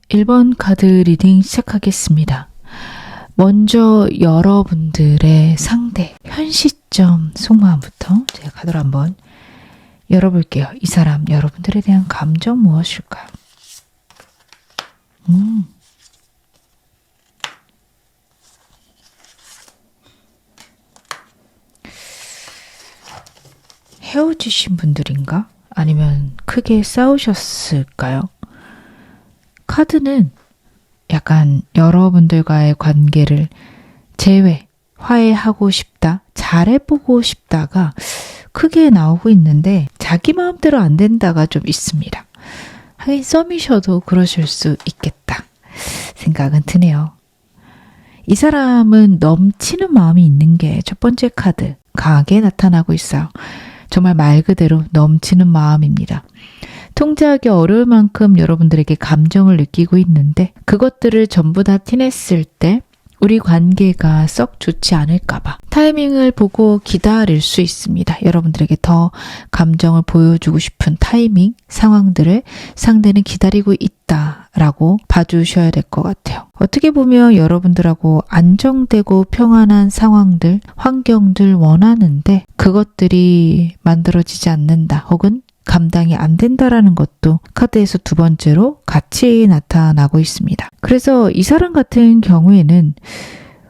1번 카드 리딩 시작하겠습니다. 먼저 여러분들의 상대, 현 시점 속마음부터 제가 카드를 한번 열어볼게요. 이 사람, 여러분들에 대한 감정 무엇일까요? 헤어지신 분들인가? 아니면 크게 싸우셨을까요? 카드는 약간 여러분들과의 관계를 화해하고 싶다, 잘해보고 싶다가 크게 나오고 있는데 자기 마음대로 안 된다가 좀 있습니다. 하긴 썸이셔도 그러실 수 있겠다 생각은 드네요. 이 사람은 넘치는 마음이 있는 게 첫 번째 카드 강하게 나타나고 있어요. 정말 말 그대로 넘치는 마음입니다. 통제하기 어려울 만큼 여러분들에게 감정을 느끼고 있는데 그것들을 전부 다 티냈을 때 우리 관계가 썩 좋지 않을까봐 타이밍을 보고 기다릴 수 있습니다. 여러분들에게 더 감정을 보여주고 싶은 타이밍, 상황들을 상대는 기다리고 있다라고 봐주셔야 될 것 같아요. 어떻게 보면 여러분들하고 안정되고 평안한 상황들, 환경들 원하는데 그것들이 만들어지지 않는다 혹은 감당이 안 된다라는 것도 카드에서 두 번째로 같이 나타나고 있습니다. 그래서 이 사람 같은 경우에는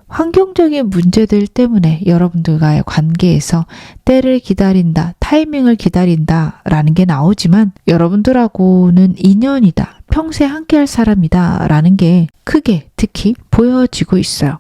환경적인 문제들 때문에 여러분들과의 관계에서 때를 기다린다, 타이밍을 기다린다 라는 게 나오지만 여러분들하고는 인연이다, 평생 함께할 사람이다 라는 게 크게 특히 보여지고 있어요.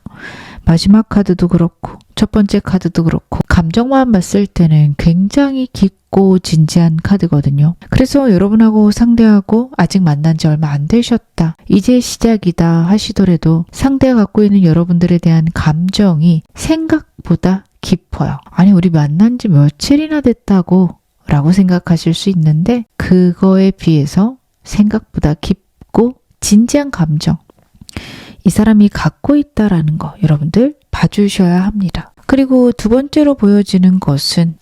마지막 카드도 그렇고 첫 번째 카드도 그렇고 감정만 봤을 때는 굉장히 깊고 진지한 카드거든요. 그래서 여러분하고 상대하고 아직 만난 지 얼마 안 되셨다, 이제 시작이다 하시더라도 상대가 갖고 있는 여러분들에 대한 감정이 생각보다 깊어요. 아니 우리 만난 지 며칠이나 됐다고 라고 생각하실 수 있는데 그거에 비해서 생각보다 깊고 진지한 감정, 이 사람이 갖고 있다라는 거 여러분들 봐주셔야 합니다. 그리고 두 번째로 보여지는 것은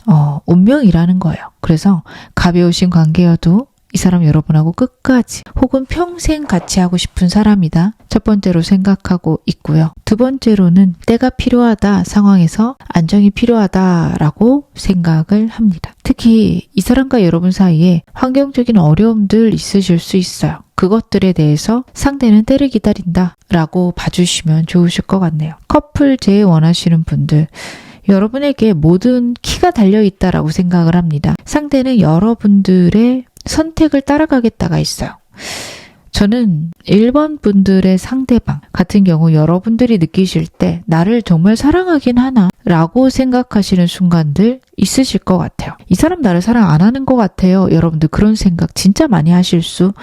운명이라는 거예요. 그래서 가벼우신 관계여도 이 사람 여러분하고 끝까지 혹은 평생 같이 하고 싶은 사람이다, 첫 번째로 생각하고 있고요. 두 번째로는 때가 필요하다, 상황에서 안정이 필요하다라고 생각을 합니다. 특히 이 사람과 여러분 사이에 환경적인 어려움들 있으실 수 있어요. 그것들에 대해서 상대는 때를 기다린다 라고 봐주시면 좋으실 것 같네요. 커플 재회 원하시는 분들, 여러분에게 모든 키가 달려있다라고 생각을 합니다. 상대는 여러분들의 선택을 따라가겠다가 있어요. 저는 1번 분들의 상대방 같은 경우 여러분들이 느끼실 때 나를 정말 사랑하긴 하나 라고 생각하시는 순간들 있으실 것 같아요. 이 사람 나를 사랑 안 하는 것 같아요. 여러분들 그런 생각 진짜 많이 하실 수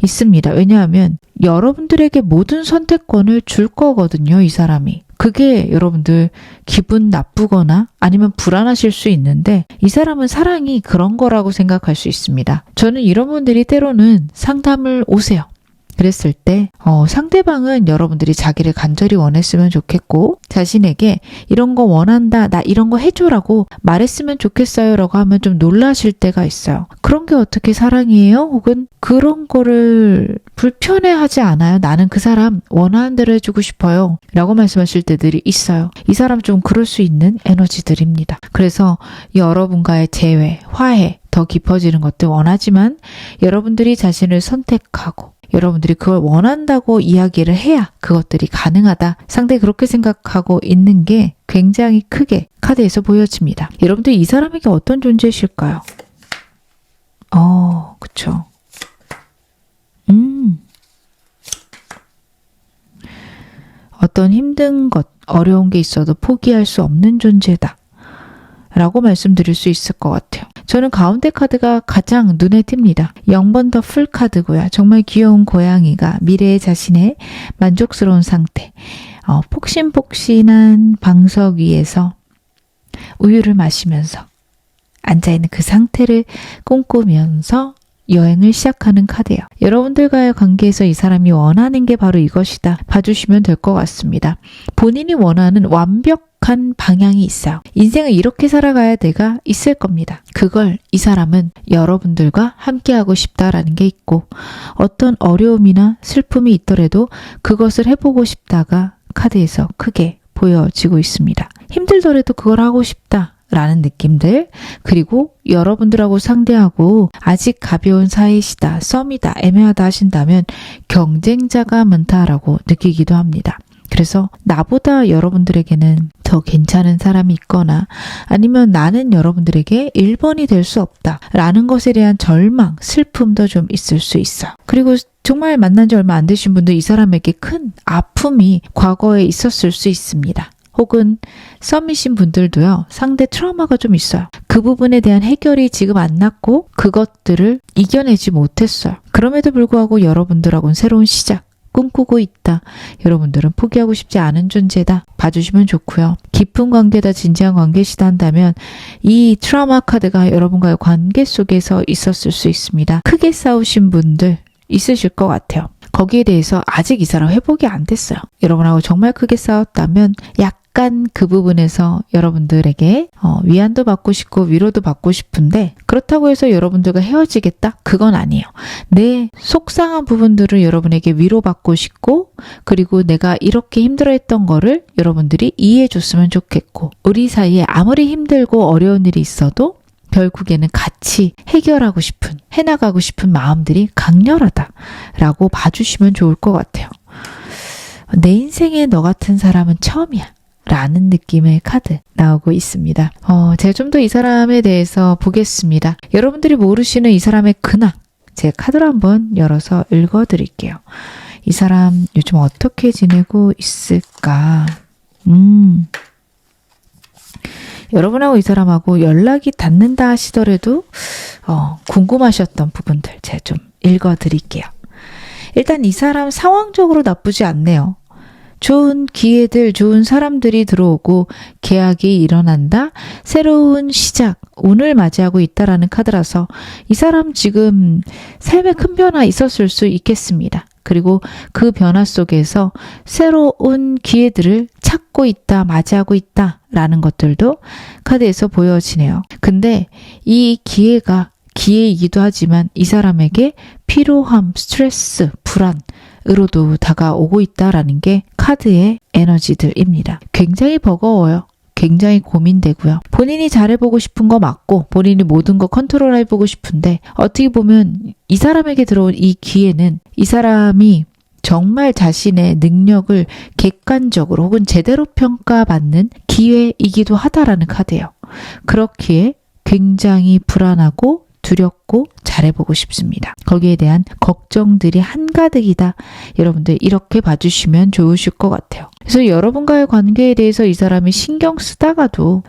있습니다. 왜냐하면 여러분들에게 모든 선택권을 줄 거거든요, 이 사람이. 그게 여러분들 기분 나쁘거나 아니면 불안하실 수 있는데 이 사람은 사랑이 그런 거라고 생각할 수 있습니다. 저는 이런 분들이 때로는 상담을 오세요. 그랬을 때 상대방은 여러분들이 자기를 간절히 원했으면 좋겠고 자신에게 이런 거 원한다, 나 이런 거 해줘라고 말했으면 좋겠어요 라고 하면 좀 놀라실 때가 있어요. 그런 게 어떻게 사랑이에요? 혹은 그런 거를 불편해하지 않아요? 나는 그 사람 원하는 대로 해주고 싶어요 라고 말씀하실 때들이 있어요. 이 사람 좀 그럴 수 있는 에너지들입니다. 그래서 여러분과의 재회, 화해 더 깊어지는 것들 원하지만 여러분들이 자신을 선택하고 여러분들이 그걸 원한다고 이야기를 해야 그것들이 가능하다. 상당히 그렇게 생각하고 있는 게 굉장히 크게 카드에서 보여집니다. 여러분들 이 사람에게 어떤 존재이실까요? 그쵸. 어떤 힘든 것, 어려운 게 있어도 포기할 수 없는 존재다 라고 말씀드릴 수 있을 것 같아요. 저는 가운데 카드가 가장 눈에 띕니다. 0번 더 풀 카드고요. 정말 귀여운 고양이가 미래의 자신의 만족스러운 상태, 폭신폭신한 방석 위에서 우유를 마시면서 앉아있는 그 상태를 꿈꾸면서 여행을 시작하는 카드예요. 여러분들과의 관계에서 이 사람이 원하는 게 바로 이것이다 봐주시면 될 것 같습니다. 본인이 원하는 완벽한 명확한 방향이 있어요. 인생을 이렇게 살아가야 돼가 있을 겁니다. 그걸 이 사람은 여러분들과 함께하고 싶다라는 게 있고, 어떤 어려움이나 슬픔이 있더라도 그것을 해보고 싶다가 카드에서 크게 보여지고 있습니다. 힘들더라도 그걸 하고 싶다 라는 느낌들, 그리고 여러분들하고 상대하고 아직 가벼운 사이시다, 썸이다, 애매하다 하신다면 경쟁자가 많다라고 느끼기도 합니다. 그래서 나보다 여러분들에게는 더 괜찮은 사람이 있거나 아니면 나는 여러분들에게 1번이 될 수 없다 라는 것에 대한 절망, 슬픔도 좀 있을 수 있어요. 그리고 정말 만난 지 얼마 안 되신 분들, 이 사람에게 큰 아픔이 과거에 있었을 수 있습니다. 혹은 썸이신 분들도요, 상대 트라우마가 좀 있어요. 그 부분에 대한 해결이 지금 안 났고 그것들을 이겨내지 못했어요. 그럼에도 불구하고 여러분들하고는 새로운 시작 꿈꾸고 있다. 여러분들은 포기하고 싶지 않은 존재다. 봐주시면 좋고요. 깊은 관계다, 진지한 관계시다 한다면 이 트라우마 카드가 여러분과의 관계 속에서 있었을 수 있습니다. 크게 싸우신 분들 있으실 것 같아요. 거기에 대해서 아직 이 사람 회복이 안 됐어요. 여러분하고 정말 크게 싸웠다면 약간 그 부분에서 여러분들에게 위안도 받고 싶고 위로도 받고 싶은데, 그렇다고 해서 여러분들과 헤어지겠다? 그건 아니에요. 내 속상한 부분들을 여러분에게 위로받고 싶고, 그리고 내가 이렇게 힘들어했던 거를 여러분들이 이해해 줬으면 좋겠고, 우리 사이에 아무리 힘들고 어려운 일이 있어도 결국에는 같이 해결하고 싶은, 해나가고 싶은 마음들이 강렬하다라고 봐주시면 좋을 것 같아요. 내 인생에 너 같은 사람은 처음이야 라는 느낌의 카드 나오고 있습니다. 제가 좀 더 이 사람에 대해서 보겠습니다. 여러분들이 모르시는 이 사람의 근황, 제가 카드를 한번 열어서 읽어드릴게요. 이 사람 요즘 어떻게 지내고 있을까? 여러분하고 이 사람하고 연락이 닿는다 하시더라도 궁금하셨던 부분들 제가 좀 읽어드릴게요. 일단 이 사람 상황적으로 나쁘지 않네요. 좋은 기회들, 좋은 사람들이 들어오고 계약이 일어난다. 새로운 시작, 운을 맞이하고 있다라는 카드라서 이 사람 지금 삶에 큰 변화 있었을 수 있겠습니다. 그리고 그 변화 속에서 새로운 기회들을 찾고 있다, 맞이하고 있다 라는 것들도 카드에서 보여지네요. 근데 이 기회가 기회이기도 하지만 이 사람에게 피로함, 스트레스, 불안으로도 다가오고 있다라는 게 카드의 에너지들입니다. 굉장히 버거워요. 굉장히 고민되고요. 본인이 잘해보고 싶은 거 맞고 본인이 모든 거 컨트롤해보고 싶은데, 어떻게 보면 이 사람에게 들어온 이 기회는 이 사람이 정말 자신의 능력을 객관적으로 혹은 제대로 평가받는 기회이기도 하다라는 카드예요. 그렇기에 굉장히 불안하고 두렵고 잘해보고 싶습니다. 거기에 대한 걱정들이 한가득이다. 여러분들 이렇게 봐주시면 좋으실 것 같아요. 그래서 여러분과의 관계에 대해서 이 사람이 신경 쓰다가도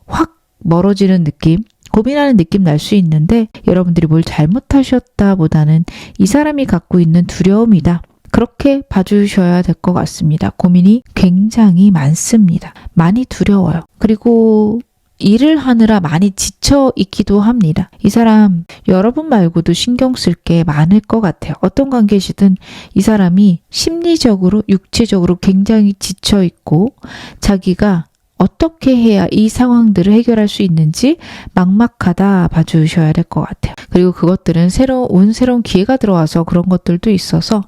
확 멀어지는 느낌, 고민하는 느낌 날 수 있는데, 여러분들이 뭘 잘못하셨다 보다는 이 사람이 갖고 있는 두려움이다. 그렇게 봐주셔야 될 것 같습니다. 고민이 굉장히 많습니다. 많이 두려워요. 그리고 일을 하느라 많이 지쳐 있기도 합니다. 이 사람 여러분 말고도 신경 쓸 게 많을 것 같아요. 어떤 관계시든 이 사람이 심리적으로, 육체적으로 굉장히 지쳐 있고 자기가 어떻게 해야 이 상황들을 해결할 수 있는지 막막하다 봐주셔야 될 것 같아요. 그리고 그것들은 새로운 기회가 들어와서 그런 것들도 있어서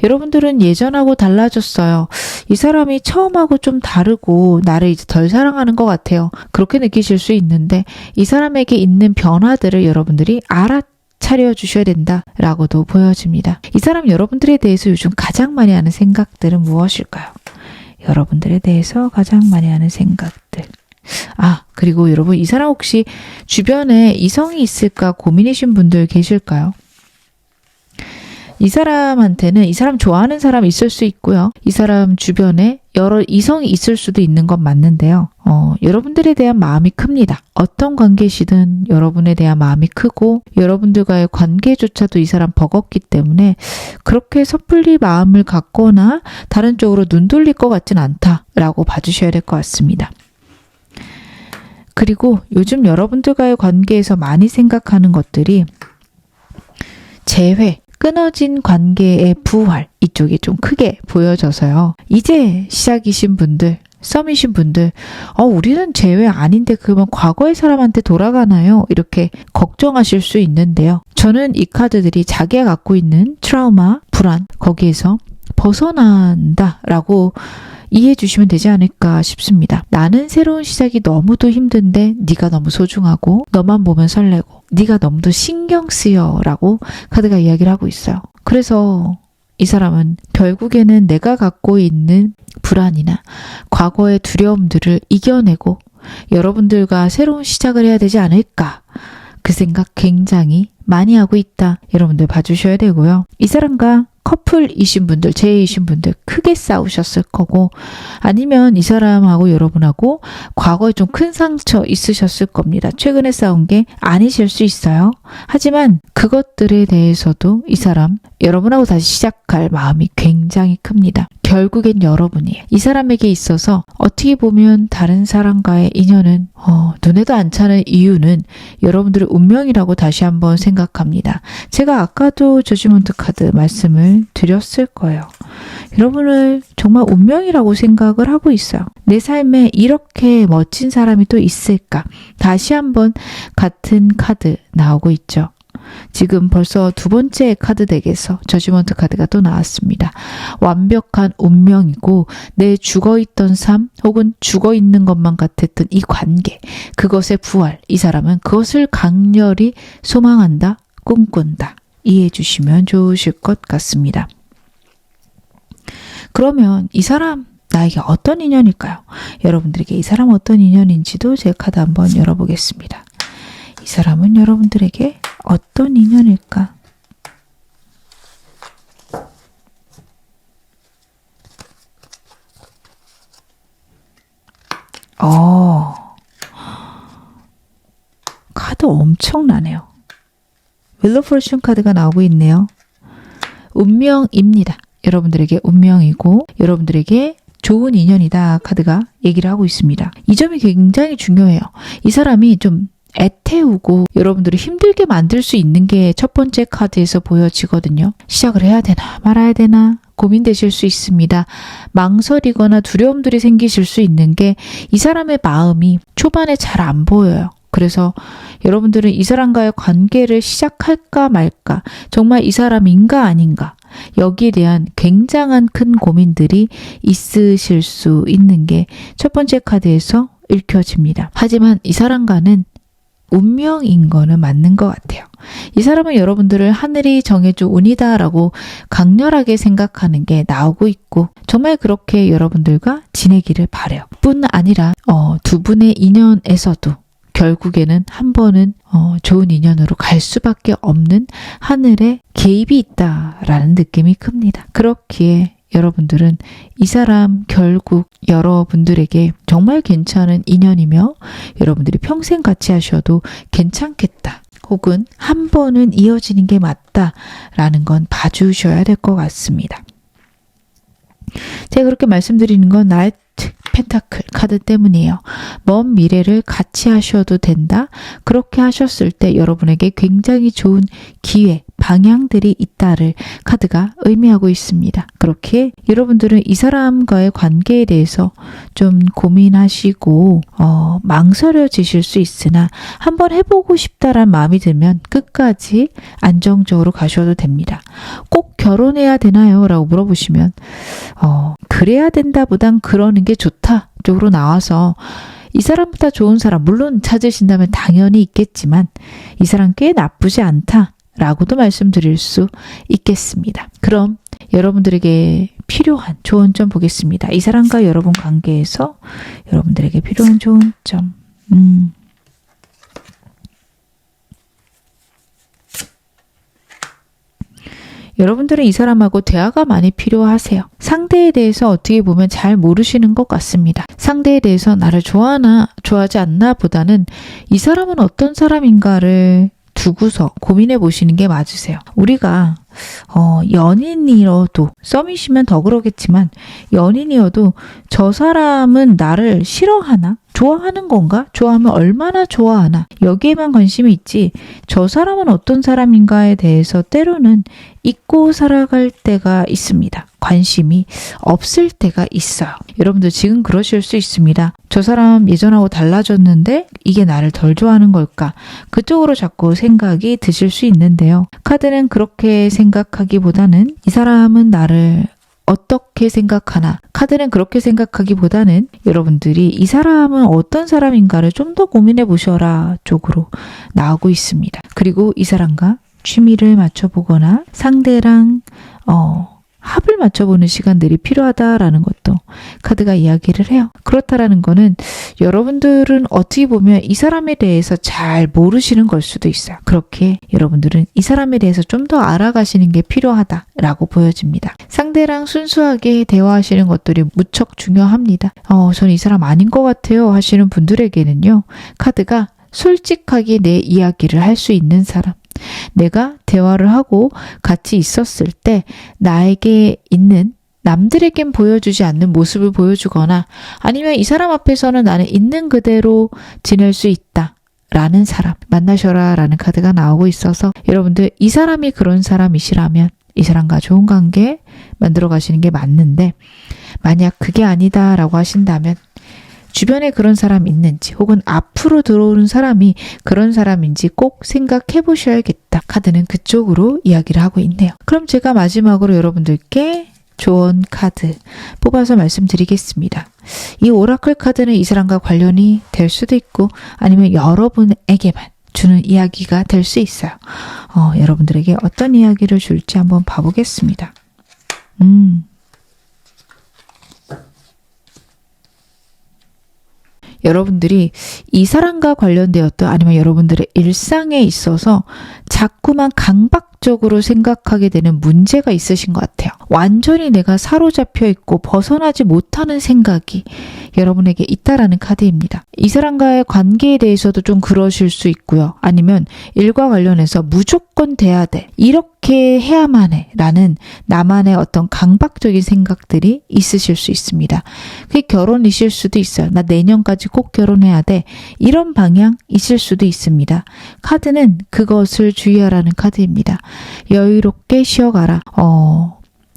여러분들은 예전하고 달라졌어요. 이 사람이 처음하고 좀 다르고 나를 이제 덜 사랑하는 것 같아요. 그렇게 느끼실 수 있는데, 이 사람에게 있는 변화들을 여러분들이 차려주셔야 된다라고도 보여집니다. 이 사람 여러분들에 대해서 요즘 가장 많이 하는 생각들은 무엇일까요? 여러분들에 대해서 가장 많이 하는 생각들. 그리고 여러분, 이 사람 혹시 주변에 이성이 있을까 고민이신 분들 계실까요? 이 사람한테는 이 사람 좋아하는 사람 있을 수 있고요. 이 사람 주변에 여러 이성이 있을 수도 있는 건 맞는데요. 여러분들에 대한 마음이 큽니다. 어떤 관계시든 여러분에 대한 마음이 크고, 여러분들과의 관계조차도 이 사람 버겁기 때문에 그렇게 섣불리 마음을 갖거나 다른 쪽으로 눈 돌릴 것 같진 않다라고 봐주셔야 될 것 같습니다. 그리고 요즘 여러분들과의 관계에서 많이 생각하는 것들이 재회, 끊어진 관계의 부활, 이쪽이 좀 크게 보여져서요. 이제 시작이신 분들, 썸이신 분들, 우리는 제외 아닌데 그러면 과거의 사람한테 돌아가나요? 이렇게 걱정하실 수 있는데요. 저는 이 카드들이 자기가 갖고 있는 트라우마, 불안, 거기에서 벗어난다라고 이해해 주시면 되지 않을까 싶습니다. 나는 새로운 시작이 너무도 힘든데 네가 너무 소중하고 너만 보면 설레고 네가 너무도 신경 쓰여 라고 카드가 이야기를 하고 있어요. 그래서 이 사람은 결국에는 내가 갖고 있는 불안이나 과거의 두려움들을 이겨내고 여러분들과 새로운 시작을 해야 되지 않을까, 그 생각 굉장히 많이 하고 있다. 여러분들 봐주셔야 되고요. 이 사람과 커플이신 분들, 재회이신 분들 크게 싸우셨을 거고, 아니면 이 사람하고 여러분하고 과거에 좀 큰 상처 있으셨을 겁니다. 최근에 싸운 게 아니실 수 있어요. 하지만 그것들에 대해서도 이 사람, 여러분하고 다시 시작할 마음이 굉장히 큽니다. 결국엔 여러분이 이 사람에게 있어서 어떻게 보면 다른 사람과의 인연은 눈에도 안 차는 이유는 여러분들의 운명이라고 다시 한번 생각합니다. 제가 아까도 저지먼트 카드 말씀을 드렸을 거예요. 여러분을 정말 운명이라고 생각을 하고 있어요. 내 삶에 이렇게 멋진 사람이 또 있을까? 다시 한번 같은 카드 나오고 있죠. 지금 벌써 두 번째 카드 덱에서 저지먼트 카드가 또 나왔습니다. 완벽한 운명이고 내 죽어있던 삶 혹은 죽어있는 것만 같았던 이 관계, 그것의 부활, 이 사람은 그것을 강렬히 소망한다, 꿈꾼다. 이해해 주시면 좋으실 것 같습니다. 그러면 이 사람 나에게 어떤 인연일까요? 여러분들에게 이 사람 어떤 인연인지도 제 카드 한번 열어보겠습니다. 이 사람은 여러분들에게 어떤 인연일까? 카드 엄청나네요. 윌 오브 포르춘 카드가 나오고 있네요. 운명입니다. 여러분들에게 운명이고 여러분들에게 좋은 인연이다 카드가 얘기를 하고 있습니다. 이 점이 굉장히 중요해요. 이 사람이 좀 애태우고 여러분들을 힘들게 만들 수 있는 게 첫 번째 카드에서 보여지거든요. 시작을 해야 되나 말아야 되나 고민되실 수 있습니다. 망설이거나 두려움들이 생기실 수 있는 게 이 사람의 마음이 초반에 잘 안 보여요. 그래서 여러분들은 이 사람과의 관계를 시작할까 말까, 정말 이 사람인가 아닌가, 여기에 대한 굉장한 큰 고민들이 있으실 수 있는 게 첫 번째 카드에서 읽혀집니다. 하지만 이 사람과는 운명인 거는 맞는 것 같아요. 이 사람은 여러분들을 하늘이 정해준 운이다라고 강렬하게 생각하는 게 나오고 있고, 정말 그렇게 여러분들과 지내기를 바라요. 뿐 아니라 두 분의 인연에서도 결국에는 한 번은 좋은 인연으로 갈 수밖에 없는 하늘의 개입이 있다라는 느낌이 큽니다. 그렇기에 여러분들은 이 사람 결국 여러분들에게 정말 괜찮은 인연이며 여러분들이 평생 같이 하셔도 괜찮겠다, 혹은 한 번은 이어지는 게 맞다라는 건 봐주셔야 될 것 같습니다. 제가 그렇게 말씀드리는 건 나이트 펜타클 카드 때문이에요. 먼 미래를 같이 하셔도 된다. 그렇게 하셨을 때 여러분에게 굉장히 좋은 기회, 방향들이 있다를 카드가 의미하고 있습니다. 그렇게 여러분들은 이 사람과의 관계에 대해서 좀 고민하시고 망설여지실 수 있으나 한번 해보고 싶다라는 마음이 들면 끝까지 안정적으로 가셔도 됩니다. 꼭 결혼해야 되나요? 라고 물어보시면 그래야 된다보단 그러는 게 좋다 쪽으로 나와서, 이 사람보다 좋은 사람 물론 찾으신다면 당연히 있겠지만 이 사람 꽤 나쁘지 않다 라고도 말씀드릴 수 있겠습니다. 그럼 여러분들에게 필요한 좋은 점 보겠습니다. 이 사람과 여러분 관계에서 여러분들에게 필요한 좋은 점. 여러분들은 이 사람하고 대화가 많이 필요하세요. 상대에 대해서 어떻게 보면 잘 모르시는 것 같습니다. 상대에 대해서 나를 좋아하나 좋아하지 않나 보다는 이 사람은 어떤 사람인가를 두고서 고민해 보시는 게 맞으세요. 우리가 연인이어도, 썸이시면 더 그러겠지만 연인이어도 저 사람은 나를 싫어하나? 좋아하는 건가? 좋아하면 얼마나 좋아하나? 여기에만 관심이 있지 저 사람은 어떤 사람인가에 대해서 때로는 잊고 살아갈 때가 있습니다. 관심이 없을 때가 있어요. 여러분들 지금 그러실 수 있습니다. 저 사람 예전하고 달라졌는데 이게 나를 덜 좋아하는 걸까? 그쪽으로 자꾸 생각이 드실 수 있는데요. 카드는 그렇게 생각하기보다는 이 사람은 나를 어떻게 생각하나? 카드는 그렇게 생각하기보다는 여러분들이 이 사람은 어떤 사람인가를 좀 더 고민해 보셔라 쪽으로 나오고 있습니다. 그리고 이 사람과 취미를 맞춰보거나 상대랑 합을 맞춰보는 시간들이 필요하다라는 것도 카드가 이야기를 해요. 그렇다라는 거는 여러분들은 어떻게 보면 이 사람에 대해서 잘 모르시는 걸 수도 있어요. 그렇게 여러분들은 이 사람에 대해서 좀 더 알아가시는 게 필요하다라고 보여집니다. 상대랑 순수하게 대화하시는 것들이 무척 중요합니다. 저는 이 사람 아닌 것 같아요 하시는 분들에게는요. 카드가 솔직하게 내 이야기를 할 수 있는 사람. 내가 대화를 하고 같이 있었을 때 나에게 있는 남들에겐 보여주지 않는 모습을 보여주거나 아니면 이 사람 앞에서는 나는 있는 그대로 지낼 수 있다 라는 사람 만나셔라 라는 카드가 나오고 있어서 여러분들 이 사람이 그런 사람이시라면 이 사람과 좋은 관계 만들어 가시는 게 맞는데 만약 그게 아니다 라고 하신다면 주변에 그런 사람이 있는지 혹은 앞으로 들어오는 사람이 그런 사람인지 꼭 생각해 보셔야겠다. 카드는 그쪽으로 이야기를 하고 있네요. 그럼 제가 마지막으로 여러분들께 조언 카드 뽑아서 말씀드리겠습니다. 이 오라클 카드는 이 사람과 관련이 될 수도 있고 아니면 여러분에게만 주는 이야기가 될 수 있어요. 여러분들에게 어떤 이야기를 줄지 한번 봐보겠습니다. 여러분들이 이 사람과 관련되었던 아니면 여러분들의 일상에 있어서 자꾸만 강박적으로 생각하게 되는 문제가 있으신 것 같아요. 완전히 내가 사로잡혀 있고 벗어나지 못하는 생각이 여러분에게 있다라는 카드입니다. 이 사람과의 관계에 대해서도 좀 그러실 수 있고요. 아니면 일과 관련해서 무조건 돼야 돼. 이렇게 해야만 해. 라는 나만의 어떤 강박적인 생각들이 있으실 수 있습니다. 그게 결혼이실 수도 있어요. 나 내년까지 꼭 결혼해야 돼. 이런 방향이실 수도 있습니다. 카드는 그것을 주의하라는 카드입니다. 여유롭게 쉬어가라.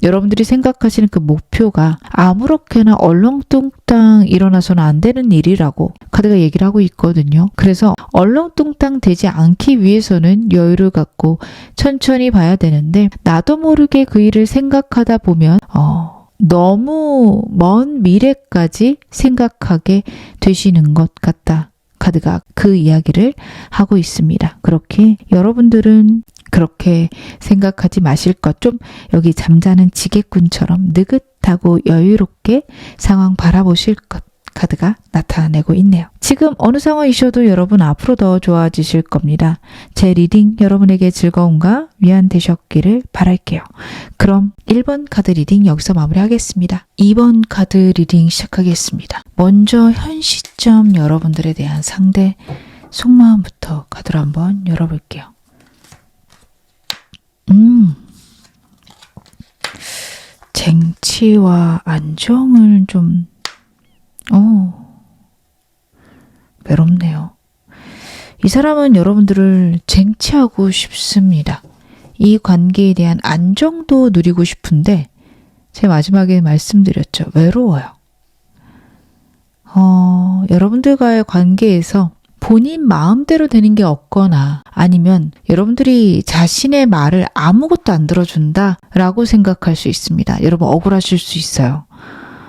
여러분들이 생각하시는 그 목표가 아무렇게나 얼렁뚱땅 일어나서는 안 되는 일이라고 카드가 얘기를 하고 있거든요. 그래서 얼렁뚱땅 되지 않기 위해서는 여유를 갖고 천천히 봐야 되는데 나도 모르게 그 일을 생각하다 보면 너무 먼 미래까지 생각하게 되시는 것 같다. 카드가 그 이야기를 하고 있습니다. 그렇게 여러분들은 그렇게 생각하지 마실 것. 좀 여기 잠자는 지게꾼처럼 느긋하고 여유롭게 상황 바라보실 것. 카드가 나타내고 있네요. 지금 어느 상황이셔도 여러분 앞으로 더 좋아지실 겁니다. 제 리딩 여러분에게 즐거움과 위안 되셨기를 바랄게요. 그럼 1번 카드 리딩 여기서 마무리하겠습니다. 2번 카드 리딩 시작하겠습니다. 먼저 현 시점 여러분들에 대한 상대 속마음부터 카드로 한번 열어볼게요. 쟁취와 안정을 좀 외롭네요. 이 사람은 여러분들을 쟁취하고 싶습니다. 이 관계에 대한 안정도 누리고 싶은데 제가 마지막에 말씀드렸죠. 외로워요. 여러분들과의 관계에서 본인 마음대로 되는 게 없거나 아니면 여러분들이 자신의 말을 아무것도 안 들어준다라고 생각할 수 있습니다. 여러분 억울하실 수 있어요.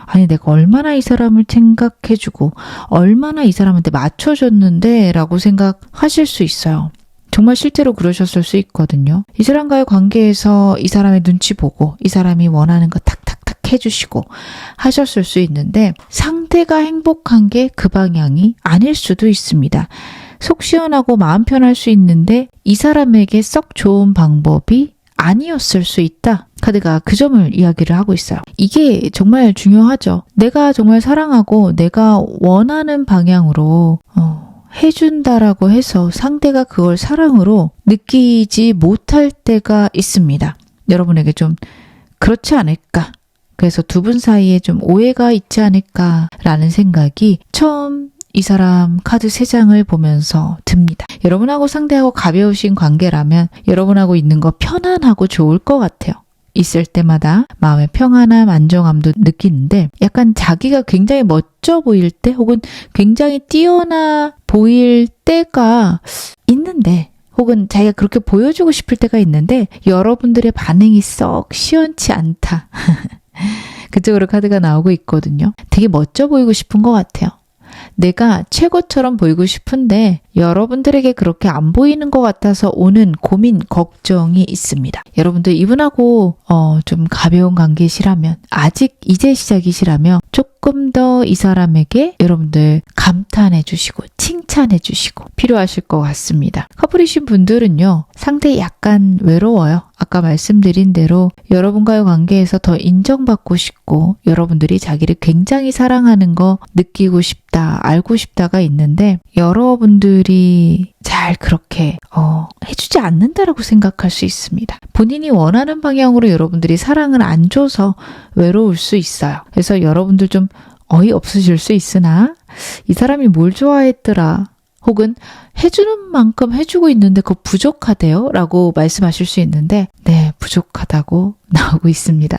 아니 내가 얼마나 이 사람을 생각해주고 얼마나 이 사람한테 맞춰줬는데 라고 생각하실 수 있어요. 정말 실제로 그러셨을 수 있거든요. 이 사람과의 관계에서 이 사람의 눈치 보고 이 사람이 원하는 거 탁탁탁 해주시고 하셨을 수 있는데 상대가 행복한 게 그 방향이 아닐 수도 있습니다. 속 시원하고 마음 편할 수 있는데 이 사람에게 썩 좋은 방법이 아니었을 수 있다. 카드가 그 점을 이야기를 하고 있어요. 이게 정말 중요하죠. 내가 정말 사랑하고 내가 원하는 방향으로 해준다라고 해서 상대가 그걸 사랑으로 느끼지 못할 때가 있습니다. 여러분에게 좀 그렇지 않을까? 그래서 두 분 사이에 좀 오해가 있지 않을까라는 생각이 처음 이 사람 카드 3장을 보면서 듭니다. 여러분하고 상대하고 가벼우신 관계라면 여러분하고 있는 거 편안하고 좋을 것 같아요. 있을 때마다 마음의 평안함, 안정함도 느끼는데 약간 자기가 굉장히 멋져 보일 때 혹은 굉장히 뛰어나 보일 때가 있는데 혹은 자기가 그렇게 보여주고 싶을 때가 있는데 여러분들의 반응이 썩 시원치 않다. 그쪽으로 카드가 나오고 있거든요. 되게 멋져 보이고 싶은 것 같아요. 내가 최고처럼 보이고 싶은데 여러분들에게 그렇게 안 보이는 것 같아서 오는 고민, 걱정이 있습니다. 여러분들 이분하고 좀 가벼운 관계시라면 아직 이제 시작이시라면 조금 더 이 사람에게 여러분들 감탄해 주시고 칭찬해 주시고 필요하실 것 같습니다. 커플이신 분들은요. 상대 약간 외로워요. 아까 말씀드린 대로 여러분과의 관계에서 더 인정받고 싶고 여러분들이 자기를 굉장히 사랑하는 거 느끼고 싶다, 알고 싶다가 있는데 여러분들이 잘 그렇게 해주지 않는다라고 생각할 수 있습니다. 본인이 원하는 방향으로 여러분들이 사랑을 안 줘서 외로울 수 있어요. 그래서 여러분들 좀 어이없으실 수 있으나 이 사람이 뭘 좋아했더라 혹은 해주는 만큼 해주고 있는데 그거 부족하대요 라고 말씀하실 수 있는데 네, 부족하다고 나오고 있습니다.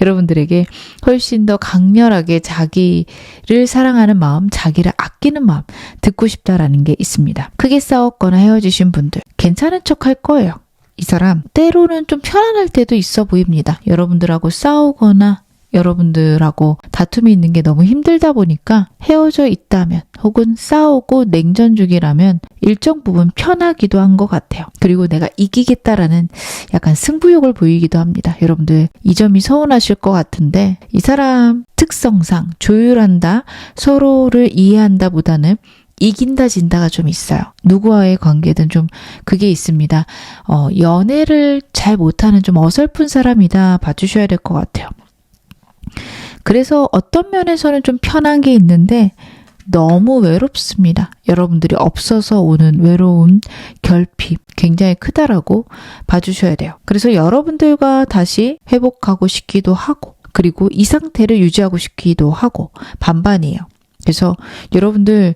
여러분들에게 훨씬 더 강렬하게 자기를 사랑하는 마음, 자기를 아끼는 마음 듣고 싶다라는 게 있습니다. 크게 싸웠거나 헤어지신 분들 괜찮은 척 할 거예요. 이 사람 때로는 좀 편안할 때도 있어 보입니다. 여러분들하고 싸우거나 여러분들하고 다툼이 있는 게 너무 힘들다 보니까 헤어져 있다면 혹은 싸우고 냉전 중이라면 일정 부분 편하기도 한 것 같아요. 그리고 내가 이기겠다라는 약간 승부욕을 보이기도 합니다. 여러분들 이 점이 서운하실 것 같은데 이 사람 특성상 조율한다, 서로를 이해한다 보다는 이긴다 진다가 좀 있어요. 누구와의 관계든 좀 그게 있습니다. 연애를 잘 못하는 좀 어설픈 사람이다 봐주셔야 될 것 같아요. 그래서 어떤 면에서는 좀 편한 게 있는데 너무 외롭습니다. 여러분들이 없어서 오는 외로움, 결핍 굉장히 크다라고 봐주셔야 돼요. 그래서 여러분들과 다시 회복하고 싶기도 하고 그리고 이 상태를 유지하고 싶기도 하고 반반이에요. 그래서 여러분들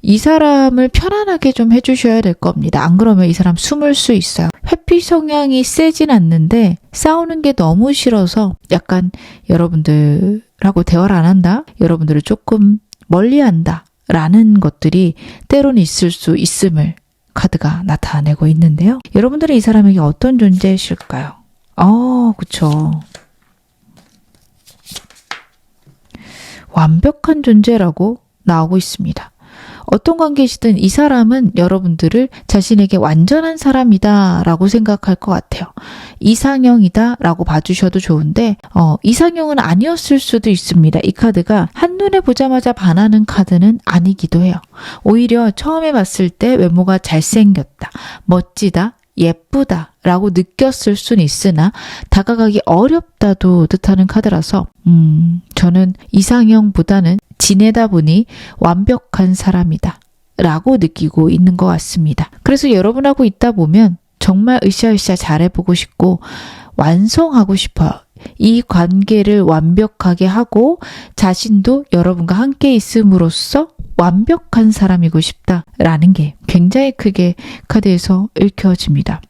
이 사람을 편안하게 좀 해주셔야 될 겁니다. 안 그러면 이 사람 숨을 수 있어요. 회피 성향이 세진 않는데 싸우는 게 너무 싫어서 약간 여러분들하고 대화를 안 한다? 여러분들을 조금 멀리한다 라는 것들이 때로는 있을 수 있음을 카드가 나타내고 있는데요. 여러분들은 이 사람에게 어떤 존재이실까요? 그쵸. 완벽한 존재라고 나오고 있습니다. 어떤 관계이시든 이 사람은 여러분들을 자신에게 완전한 사람이다 라고 생각할 것 같아요. 이상형이다 라고 봐주셔도 좋은데 이상형은 아니었을 수도 있습니다. 이 카드가 한눈에 보자마자 반하는 카드는 아니기도 해요. 오히려 처음에 봤을 때 외모가 잘생겼다, 멋지다, 예쁘다 라고 느꼈을 수는 있으나 다가가기 어렵다도 뜻하는 카드라서 저는 이상형보다는 지내다 보니 완벽한 사람이다 라고 느끼고 있는 것 같습니다. 그래서 여러분하고 있다 보면 정말 으쌰으쌰 잘해보고 싶고 완성하고 싶어요. 이 관계를 완벽하게 하고 자신도 여러분과 함께 있음으로써 완벽한 사람이고 싶다라는 게 굉장히 크게 카드에서 읽혀집니다.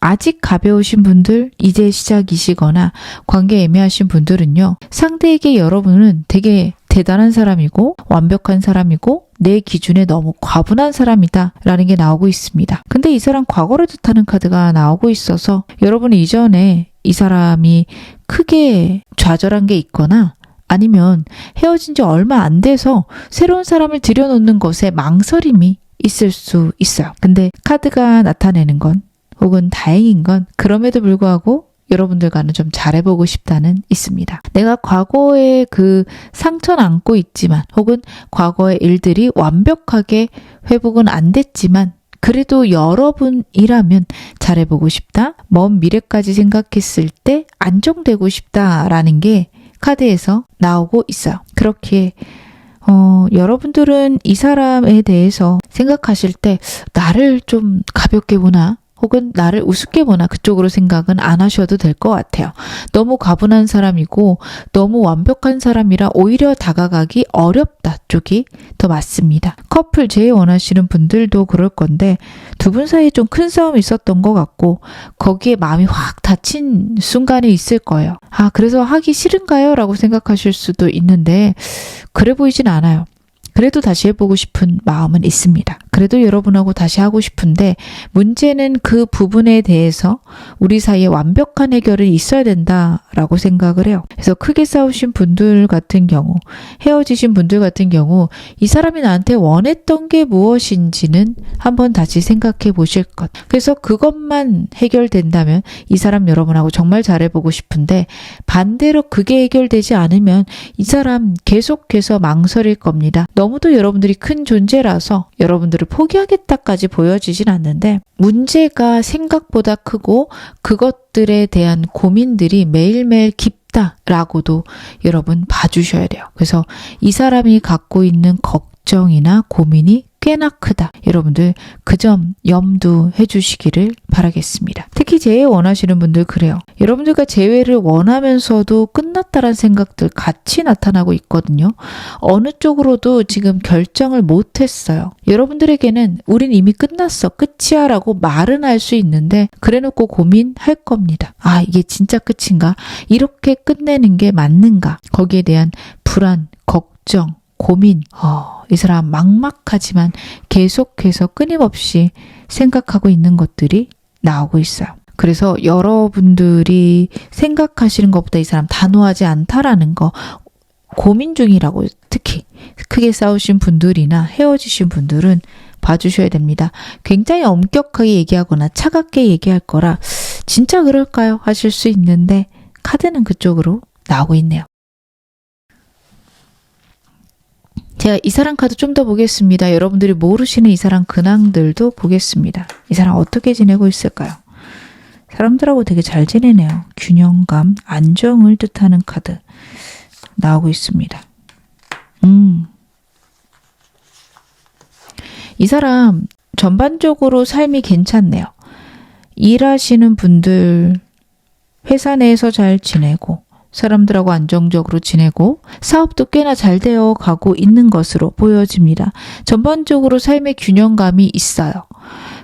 아직 가벼우신 분들, 이제 시작이시거나 관계 애매하신 분들은요. 상대에게 여러분은 되게 대단한 사람이고 완벽한 사람이고 내 기준에 너무 과분한 사람이다 라는 게 나오고 있습니다. 근데 이 사람 과거를 뜻하는 카드가 나오고 있어서 여러분은 이전에 이 사람이 크게 좌절한 게 있거나 아니면 헤어진 지 얼마 안 돼서 새로운 사람을 들여놓는 것에 망설임이 있을 수 있어요. 근데 카드가 나타내는 건 혹은 다행인 건 그럼에도 불구하고 여러분들과는 좀 잘해보고 싶다는 있습니다. 내가 과거에 그 상처는 안고 있지만 혹은 과거의 일들이 완벽하게 회복은 안 됐지만 그래도 여러분이라면 잘해보고 싶다. 먼 미래까지 생각했을 때 안정되고 싶다라는 게 카드에서 나오고 있어요. 그렇게 여러분들은 이 사람에 대해서 생각하실 때 나를 좀 가볍게 보나? 혹은 나를 우습게 보나 그쪽으로 생각은 안 하셔도 될 것 같아요. 너무 과분한 사람이고 너무 완벽한 사람이라 오히려 다가가기 어렵다 쪽이 더 맞습니다. 커플 제일 원하시는 분들도 그럴 건데 두 분 사이에 좀 큰 싸움이 있었던 것 같고 거기에 마음이 확 닫힌 순간이 있을 거예요. 아, 그래서 하기 싫은가요? 라고 생각하실 수도 있는데 그래 보이진 않아요. 그래도 다시 해보고 싶은 마음은 있습니다. 그래도 여러분하고 다시 하고 싶은데 문제는 그 부분에 대해서 우리 사이에 완벽한 해결이 있어야 된다라고 생각을 해요. 그래서 크게 싸우신 분들 같은 경우, 헤어지신 분들 같은 경우 이 사람이 나한테 원했던 게 무엇인지는 한번 다시 생각해 보실 것. 그래서 그것만 해결된다면 이 사람 여러분하고 정말 잘해보고 싶은데 반대로 그게 해결되지 않으면 이 사람 계속해서 망설일 겁니다. 너무도 여러분들이 큰 존재라서 여러분들을 포기하겠다까지 보여지진 않는데 문제가 생각보다 크고 그것들에 대한 고민들이 매일매일 깊다라고도 여러분 봐주셔야 돼요. 그래서 이 사람이 갖고 있는 걱정이나 고민이 꽤나 크다. 여러분들 그 점 염두해 주시기를 바라겠습니다. 특히 재회 원하시는 분들 그래요. 여러분들과 재회를 원하면서도 끝났다라는 생각들 같이 나타나고 있거든요. 어느 쪽으로도 지금 결정을 못했어요. 여러분들에게는 우린 이미 끝났어, 끝이야 라고 말은 할 수 있는데 그래놓고 고민할 겁니다. 아, 이게 진짜 끝인가? 이렇게 끝내는 게 맞는가? 거기에 대한 불안, 걱정, 고민, 이 사람 막막하지만 계속해서 끊임없이 생각하고 있는 것들이 나오고 있어요. 그래서 여러분들이 생각하시는 것보다 이 사람 단호하지 않다라는 거 고민 중이라고 특히 크게 싸우신 분들이나 헤어지신 분들은 봐주셔야 됩니다. 굉장히 엄격하게 얘기하거나 차갑게 얘기할 거라 진짜 그럴까요? 하실 수 있는데 카드는 그쪽으로 나오고 있네요. 제가 이 사람 카드 좀 더 보겠습니다. 여러분들이 모르시는 이 사람 근황들도 보겠습니다. 이 사람 어떻게 지내고 있을까요? 사람들하고 되게 잘 지내네요. 균형감, 안정을 뜻하는 카드 나오고 있습니다. 이 사람 전반적으로 삶이 괜찮네요. 일하시는 분들 회사 내에서 잘 지내고 사람들하고 안정적으로 지내고 사업도 꽤나 잘 되어 가고 있는 것으로 보여집니다. 전반적으로 삶의 균형감이 있어요.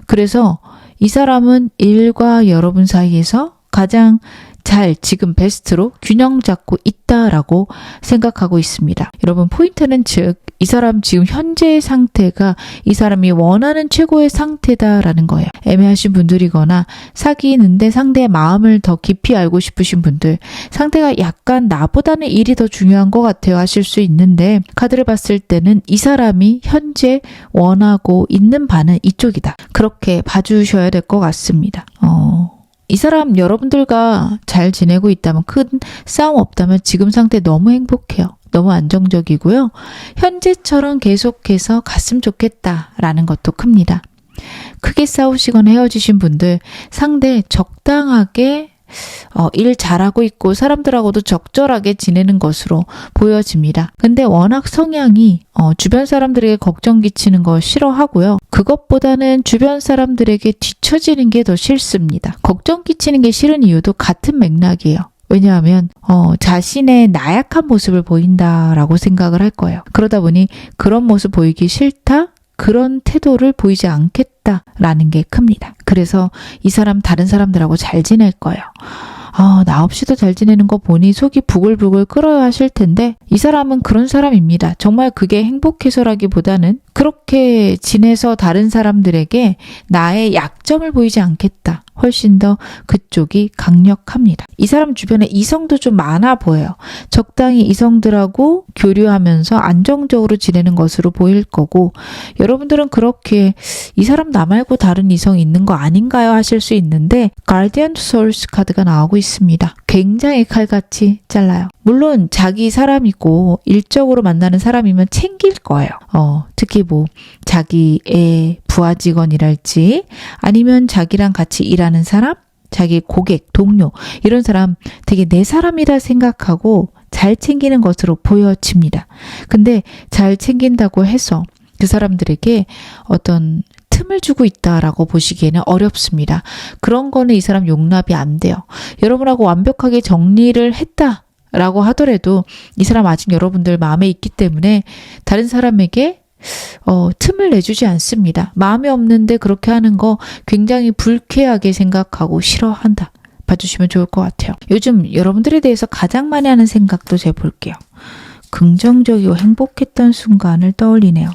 그래서 이 사람은 일과 여러분 사이에서 가장 잘 지금 베스트로 균형 잡고 있다라고 생각하고 있습니다. 여러분 포인트는 즉 이 사람 지금 현재의 상태가 이 사람이 원하는 최고의 상태다라는 거예요. 애매하신 분들이거나 사귀는데 상대의 마음을 더 깊이 알고 싶으신 분들, 상대가 약간 나보다는 일이 더 중요한 것 같아요 하실 수 있는데 카드를 봤을 때는 이 사람이 현재 원하고 있는 바는 이쪽이다. 그렇게 봐주셔야 될 것 같습니다. 이 사람 여러분들과 잘 지내고 있다면 큰 싸움 없다면 지금 상태 너무 행복해요. 너무 안정적이고요. 현재처럼 계속해서 갔으면 좋겠다라는 것도 큽니다. 크게 싸우시거나 헤어지신 분들 상대 적당하게 일 잘하고 있고 사람들하고도 적절하게 지내는 것으로 보여집니다. 근데 워낙 성향이 주변 사람들에게 걱정 끼치는 거 싫어하고요. 그것보다는 주변 사람들에게 뒤처지는 게 더 싫습니다. 걱정 끼치는 게 싫은 이유도 같은 맥락이에요. 왜냐하면 자신의 나약한 모습을 보인다라고 생각을 할 거예요. 그러다 보니 그런 모습 보이기 싫다? 그런 태도를 보이지 않겠다라는 게 큽니다. 그래서 이 사람 다른 사람들하고 잘 지낼 거예요. 나 없이도 잘 지내는 거 보니 속이 부글부글 끓어야 하실 텐데 이 사람은 그런 사람입니다. 정말 그게 행복해서라기보다는 그렇게 지내서 다른 사람들에게 나의 약점을 보이지 않겠다. 훨씬 더 그쪽이 강력합니다. 이 사람 주변에 이성도 좀 많아 보여요. 적당히 이성들하고 교류하면서 안정적으로 지내는 것으로 보일 거고 여러분들은 그렇게 이 사람 나 말고 다른 이성이 있는 거 아닌가요? 하실 수 있는데 가디언 소울스 카드가 나오고 있습니다. 굉장히 칼같이 잘라요. 물론 자기 사람이고 일적으로 만나는 사람이면 챙길 거예요. 특히 뭐 자기의 부하 직원이랄지 아니면 자기랑 같이 일하는 사람, 자기 고객, 동료 이런 사람 되게 내 사람이라 생각하고 잘 챙기는 것으로 보여집니다. 근데 잘 챙긴다고 해서 그 사람들에게 어떤 틈을 주고 있다라고 보시기에는 어렵습니다. 그런 거는 이 사람 용납이 안 돼요. 여러분하고 완벽하게 정리를 했다라고 하더라도 이 사람 아직 여러분들 마음에 있기 때문에 다른 사람에게 틈을 내주지 않습니다. 마음에 없는데 그렇게 하는 거 굉장히 불쾌하게 생각하고 싫어한다. 봐주시면 좋을 것 같아요. 요즘 여러분들에 대해서 가장 많이 하는 생각도 제가 볼게요. 긍정적이고 행복했던 순간을 떠올리네요.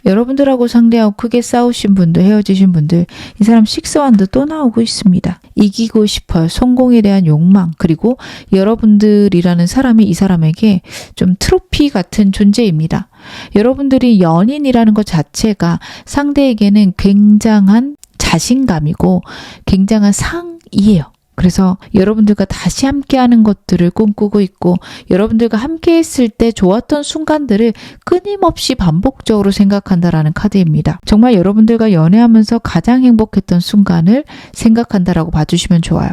여러분들하고 상대하고 크게 싸우신 분들, 헤어지신 분들, 이 사람 식스완도 또 나오고 있습니다. 이기고 싶어요. 성공에 대한 욕망, 그리고 여러분들이라는 사람이 이 사람에게 좀 트로피 같은 존재입니다. 여러분들이 연인이라는 것 자체가 상대에게는 굉장한 자신감이고 굉장한 상이에요. 그래서 여러분들과 다시 함께하는 것들을 꿈꾸고 있고 여러분들과 함께했을 때 좋았던 순간들을 끊임없이 반복적으로 생각한다라는 카드입니다. 정말 여러분들과 연애하면서 가장 행복했던 순간을 생각한다라고 봐주시면 좋아요.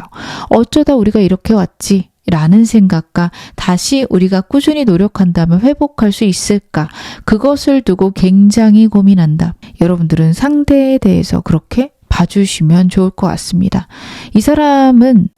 어쩌다 우리가 이렇게 왔지? 라는 생각과 다시 우리가 꾸준히 노력한다면 회복할 수 있을까? 그것을 두고 굉장히 고민한다. 여러분들은 상대에 대해서 그렇게 봐주시면 좋을 것 같습니다. 이 사람은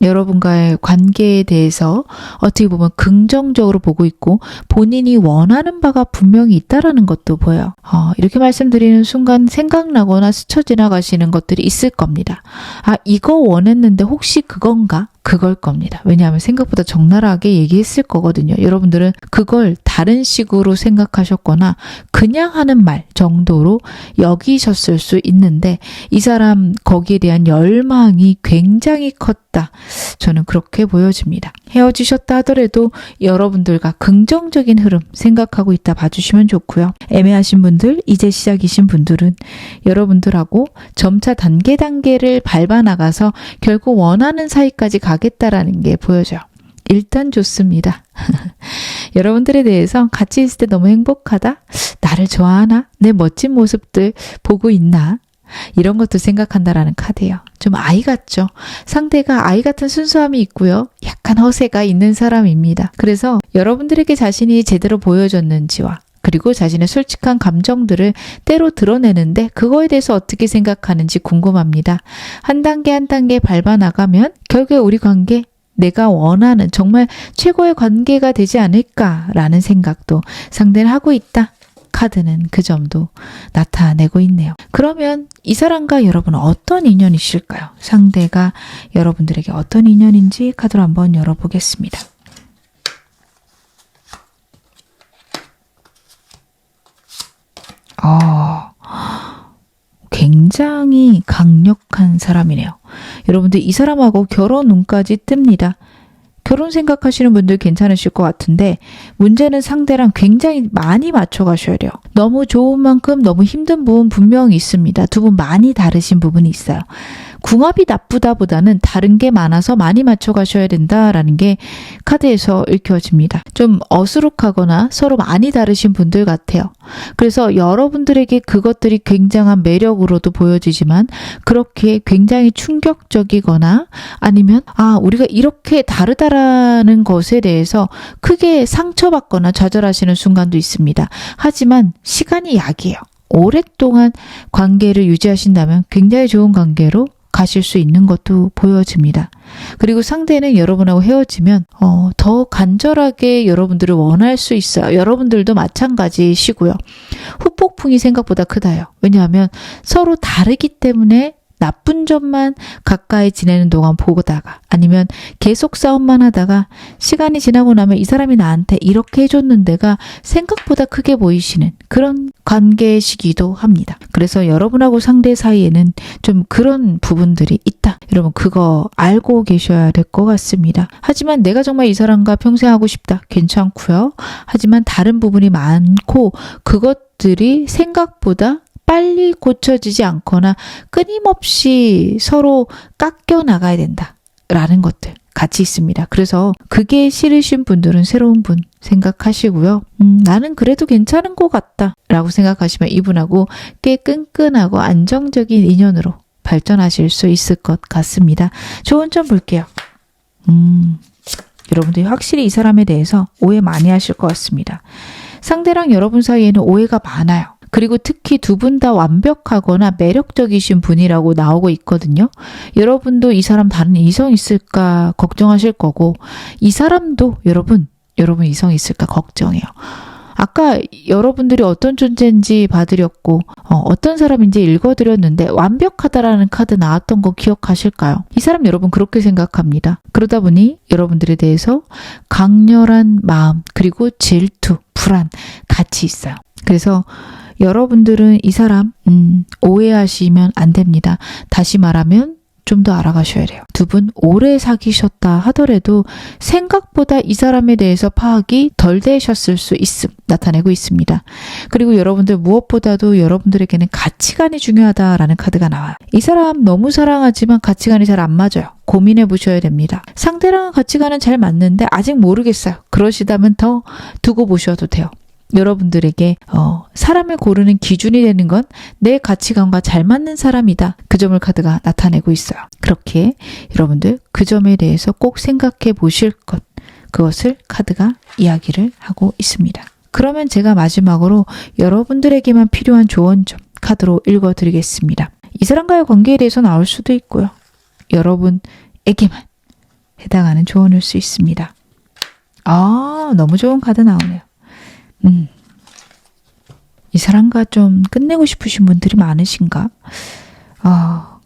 여러분과의 관계에 대해서 어떻게 보면 긍정적으로 보고 있고 본인이 원하는 바가 분명히 있다라는 것도 보여요. 이렇게 말씀드리는 순간 생각나거나 스쳐 지나가시는 것들이 있을 겁니다. 아, 이거 원했는데 혹시 그건가? 그걸 겁니다. 왜냐하면 생각보다 적나라하게 얘기했을 거거든요. 여러분들은 그걸 다른 식으로 생각하셨거나 그냥 하는 말 정도로 여기셨을 수 있는데 이 사람 거기에 대한 열망이 굉장히 컸다. 저는 그렇게 보여집니다. 헤어지셨다 하더라도 여러분들과 긍정적인 흐름 생각하고 있다 봐주시면 좋고요. 애매하신 분들, 이제 시작이신 분들은 여러분들하고 점차 단계를 밟아나가서 결국 원하는 사이까지 가겠다라는 게 보여져요. 일단 좋습니다. 여러분들에 대해서 같이 있을 때 너무 행복하다? 나를 좋아하나? 내 멋진 모습들 보고 있나? 이런 것도 생각한다라는 카드예요. 좀 아이 같죠? 상대가 아이 같은 순수함이 있고요. 약간 허세가 있는 사람입니다. 그래서 여러분들에게 자신이 제대로 보여줬는지와 그리고 자신의 솔직한 감정들을 때로 드러내는데 그거에 대해서 어떻게 생각하는지 궁금합니다. 한 단계 한 단계 밟아나가면 결국에 우리 관계 내가 원하는 정말 최고의 관계가 되지 않을까라는 생각도 상대는 하고 있다. 카드는 그 점도 나타내고 있네요. 그러면 이 사람과 여러분은 어떤 인연이실까요? 상대가 여러분들에게 어떤 인연인지 카드로 한번 열어보겠습니다. 굉장히 강력한 사람이네요. 여러분들 이 사람하고 결혼 운까지 뜹니다. 결혼 생각하시는 분들 괜찮으실 것 같은데 문제는 상대랑 굉장히 많이 맞춰가셔야 돼요. 너무 좋은 만큼 너무 힘든 부분 분명히 있습니다. 두 분 많이 다르신 부분이 있어요. 궁합이 나쁘다보다는 다른 게 많아서 많이 맞춰가셔야 된다라는 게 카드에서 읽혀집니다. 좀 어수룩하거나 서로 많이 다르신 분들 같아요. 그래서 여러분들에게 그것들이 굉장한 매력으로도 보여지지만 그렇게 굉장히 충격적이거나 아니면 우리가 이렇게 다르다라는 것에 대해서 크게 상처받거나 좌절하시는 순간도 있습니다. 하지만 시간이 약이에요. 오랫동안 관계를 유지하신다면 굉장히 좋은 관계로 가실 수 있는 것도 보여집니다. 그리고 상대는 여러분하고 헤어지면 더 간절하게 여러분들을 원할 수 있어요. 여러분들도 마찬가지시고요. 후폭풍이 생각보다 크다요. 왜냐하면 서로 다르기 때문에 나쁜 점만 가까이 지내는 동안 보다가 아니면 계속 싸움만 하다가 시간이 지나고 나면 이 사람이 나한테 이렇게 해줬는데가 생각보다 크게 보이시는 그런 관계시기도 합니다. 그래서 여러분하고 상대 사이에는 좀 그런 부분들이 있다. 여러분 그거 알고 계셔야 될 것 같습니다. 하지만 내가 정말 이 사람과 평생 하고 싶다. 괜찮고요. 하지만 다른 부분이 많고 그것들이 생각보다 빨리 고쳐지지 않거나 끊임없이 서로 깎여 나가야 된다라는 것들 같이 있습니다. 그래서 그게 싫으신 분들은 새로운 분 생각하시고요. 나는 그래도 괜찮은 것 같다 라고 생각하시면 이분하고 꽤 끈끈하고 안정적인 인연으로 발전하실 수 있을 것 같습니다. 좋은 점 볼게요. 여러분들이 확실히 이 사람에 대해서 오해 많이 하실 것 같습니다. 상대랑 여러분 사이에는 오해가 많아요. 그리고 특히 두 분 다 완벽하거나 매력적이신 분이라고 나오고 있거든요. 여러분도 이 사람 다른 이성 있을까 걱정하실 거고, 이 사람도 여러분 이성 있을까 걱정해요. 아까 여러분들이 어떤 존재인지 봐드렸고 어떤 사람인지 읽어드렸는데 완벽하다라는 카드 나왔던 거 기억하실까요? 이 사람 여러분 그렇게 생각합니다. 그러다 보니 여러분들에 대해서 강렬한 마음 그리고 질투, 불안 같이 있어요. 그래서 여러분들은 이 사람 오해하시면 안 됩니다. 다시 말하면 좀 더 알아가셔야 돼요. 두 분 오래 사귀셨다 하더라도 생각보다 이 사람에 대해서 파악이 덜 되셨을 수 나타내고 있습니다. 그리고 여러분들 무엇보다도 여러분들에게는 가치관이 중요하다라는 카드가 나와요. 이 사람 너무 사랑하지만 가치관이 잘 안 맞아요. 고민해 보셔야 됩니다. 상대랑은 가치관은 잘 맞는데 아직 모르겠어요. 그러시다면 더 두고 보셔도 돼요. 여러분들에게 사람을 고르는 기준이 되는 건 내 가치관과 잘 맞는 사람이다. 그 점을 카드가 나타내고 있어요. 그렇게 여러분들 그 점에 대해서 꼭 생각해 보실 것, 그것을 카드가 이야기를 하고 있습니다. 그러면 제가 마지막으로 여러분들에게만 필요한 조언 좀 카드로 읽어드리겠습니다. 이 사람과의 관계에 대해서 나올 수도 있고요. 여러분에게만 해당하는 조언일 수 있습니다. 너무 좋은 카드 나오네요. 이 사람과 좀 끝내고 싶으신 분들이 많으신가?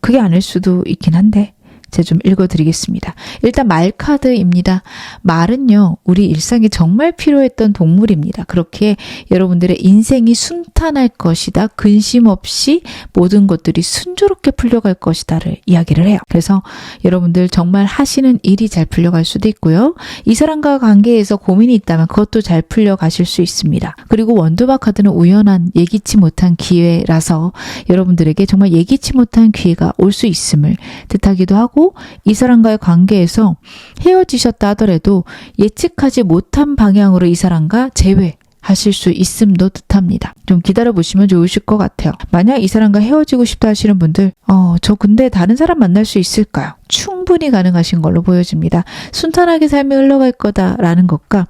그게 아닐 수도 있긴 한데 제가 좀 읽어드리겠습니다. 일단 말 카드입니다. 말은요, 우리 일상에 정말 필요했던 동물입니다. 그렇게 여러분들의 인생이 순탄할 것이다. 근심 없이 모든 것들이 순조롭게 풀려갈 것이다를 이야기를 해요. 그래서 여러분들 정말 하시는 일이 잘 풀려갈 수도 있고요. 이 사람과 관계에서 고민이 있다면 그것도 잘 풀려가실 수 있습니다. 그리고 원두박 카드는 우연한 예기치 못한 기회라서 여러분들에게 정말 예기치 못한 기회가 올 수 있음을 뜻하기도 하고, 이 사람과의 관계에서 헤어지셨다 하더라도 예측하지 못한 방향으로 이 사람과 재회하실 수 있음도 뜻합니다. 좀 기다려보시면 좋으실 것 같아요. 만약 이 사람과 헤어지고 싶다 하시는 분들 저 근데 다른 사람 만날 수 있을까요? 충분히 가능하신 걸로 보여집니다. 순탄하게 삶이 흘러갈 거다라는 것과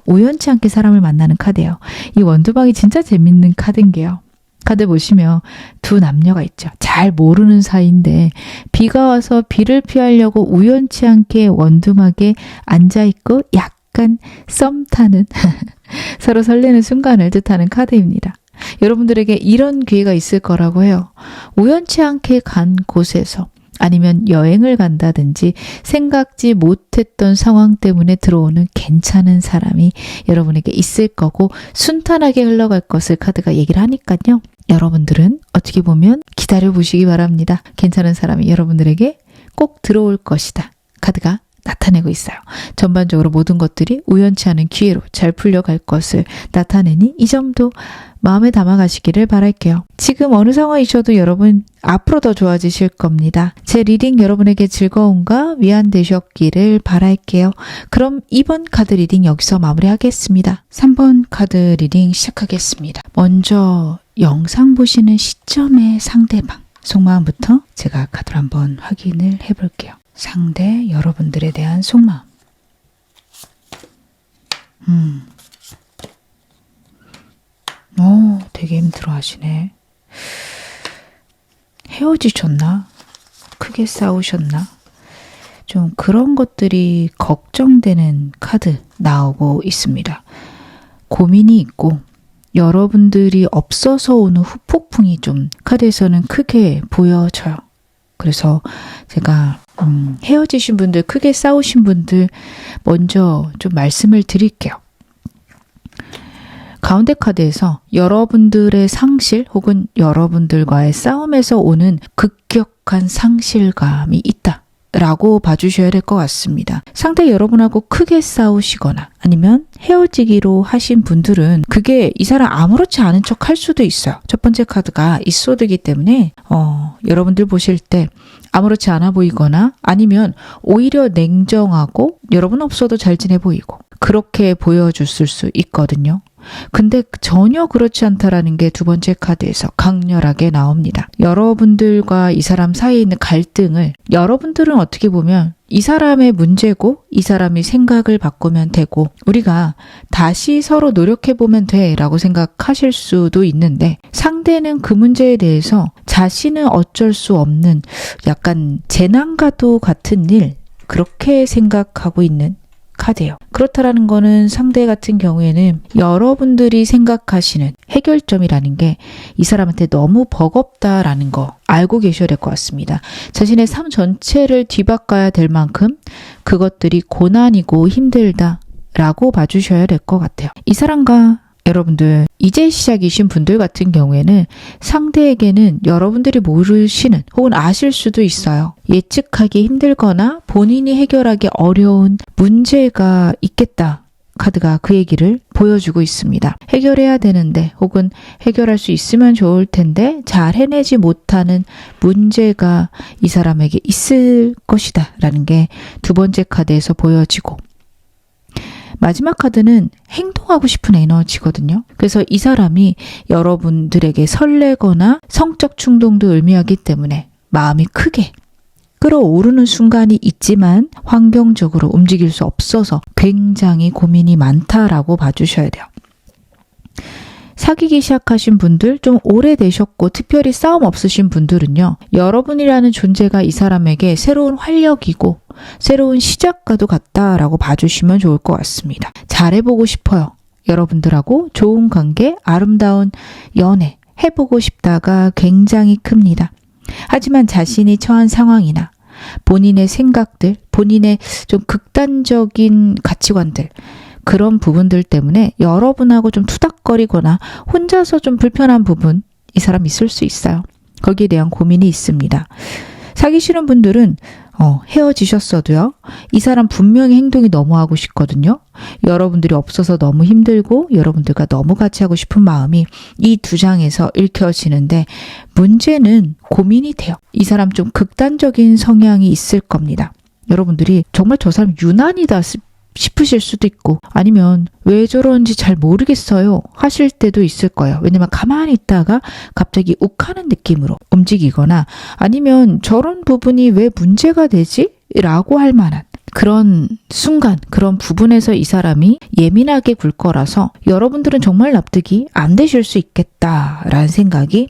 우연치 않게 사람을 만나는 카드예요. 이 원두박이 진짜 재밌는 카드인 게요. 카드 보시면 두 남녀가 있죠. 잘 모르는 사이인데 비가 와서 비를 피하려고 우연치 않게 원두막에 앉아있고 약간 썸 타는 서로 설레는 순간을 뜻하는 카드입니다. 여러분들에게 이런 기회가 있을 거라고 해요. 우연치 않게 간 곳에서 아니면 여행을 간다든지 생각지 못했던 상황 때문에 들어오는 괜찮은 사람이 여러분에게 있을 거고 순탄하게 흘러갈 것을 카드가 얘기를 하니까요. 여러분들은 어떻게 보면 기다려보시기 바랍니다. 괜찮은 사람이 여러분들에게 꼭 들어올 것이다. 카드가 나타내고 있어요. 전반적으로 모든 것들이 우연치 않은 기회로 잘 풀려갈 것을 나타내니 이 점도 마음에 담아가시기를 바랄게요. 지금 어느 상황이셔도 여러분 앞으로 더 좋아지실 겁니다. 제 리딩 여러분에게 즐거움과 위안 되셨기를 바랄게요. 그럼 2번 카드 리딩 여기서 마무리하겠습니다. 3번 카드 리딩 시작하겠습니다. 먼저 영상 보시는 시점의 상대방 속마음부터 제가 카드를 한번 확인을 해볼게요. 상대 여러분들에 대한 속마음. 되게 힘들어 하시네. 헤어지셨나? 크게 싸우셨나? 좀 그런 것들이 걱정되는 카드 나오고 있습니다. 고민이 있고 여러분들이 없어서 오는 후폭풍이 좀 카드에서는 크게 보여져요. 그래서 제가 헤어지신 분들, 크게 싸우신 분들 먼저 좀 말씀을 드릴게요. 가운데 카드에서 여러분들의 상실 혹은 여러분들과의 싸움에서 오는 급격한 상실감이 있다 라고 봐주셔야 될 것 같습니다. 상대 여러분하고 크게 싸우시거나 아니면 헤어지기로 하신 분들은 그게 이 사람 아무렇지 않은 척 할 수도 있어요. 첫 번째 카드가 이 소드이기 때문에 여러분들 보실 때 아무렇지 않아 보이거나 아니면 오히려 냉정하고 여러분 없어도 잘 지내 보이고 그렇게 보여줬을 수 있거든요. 근데 전혀 그렇지 않다라는 게 두 번째 카드에서 강렬하게 나옵니다. 여러분들과 이 사람 사이에 있는 갈등을 여러분들은 어떻게 보면 이 사람의 문제고 이 사람이 생각을 바꾸면 되고 우리가 다시 서로 노력해보면 돼 라고 생각하실 수도 있는데 상대는 그 문제에 대해서 자신은 어쩔 수 없는 약간 재난과도 같은 일 그렇게 생각하고 있는 카드예요. 그렇다라는 거는 상대 같은 경우에는 여러분들이 생각하시는 해결점이라는 게 이 사람한테 너무 버겁다라는 거 알고 계셔야 될 것 같습니다. 자신의 삶 전체를 뒤바꿔야 될 만큼 그것들이 고난이고 힘들다라고 봐주셔야 될 것 같아요. 이 사람과 여러분들 이제 시작이신 분들 같은 경우에는 상대에게는 여러분들이 모르시는 혹은 아실 수도 있어요. 예측하기 힘들거나 본인이 해결하기 어려운 문제가 있겠다. 카드가 그 얘기를 보여주고 있습니다. 해결해야 되는데 혹은 해결할 수 있으면 좋을 텐데 잘 해내지 못하는 문제가 이 사람에게 있을 것이다 라는 게 두 번째 카드에서 보여지고 마지막 카드는 행동하고 싶은 에너지거든요. 그래서 이 사람이 여러분들에게 설레거나 성적 충동도 의미하기 때문에 마음이 크게 끌어오르는 순간이 있지만 환경적으로 움직일 수 없어서 굉장히 고민이 많다라고 봐주셔야 돼요. 사귀기 시작하신 분들, 좀 오래되셨고 특별히 싸움 없으신 분들은요. 여러분이라는 존재가 이 사람에게 새로운 활력이고 새로운 시작과도 같다라고 봐주시면 좋을 것 같습니다. 잘해보고 싶어요. 여러분들하고 좋은 관계, 아름다운 연애 해보고 싶다가 굉장히 큽니다. 하지만 자신이 처한 상황이나 본인의 생각들, 본인의 좀 극단적인 가치관들 그런 부분들 때문에 여러분하고 좀 투닥거리거나 혼자서 좀 불편한 부분 이 사람 있을 수 있어요. 거기에 대한 고민이 있습니다. 사귀시는 분들은 헤어지셨어도요. 이 사람 분명히 행동이 너무 하고 싶거든요. 여러분들이 없어서 너무 힘들고 여러분들과 너무 같이 하고 싶은 마음이 이 두 장에서 읽혀지는데 문제는 고민이 돼요. 이 사람 좀 극단적인 성향이 있을 겁니다. 여러분들이 정말 저 사람 유난이다 싶으실 수도 있고 아니면 왜 저런지 잘 모르겠어요 하실 때도 있을 거예요. 왜냐면 가만히 있다가 갑자기 욱하는 느낌으로 움직이거나 아니면 저런 부분이 왜 문제가 되지? 라고 할 만한 그런 순간, 그런 부분에서 이 사람이 예민하게 굴 거라서 여러분들은 정말 납득이 안 되실 수 있겠다라는 생각이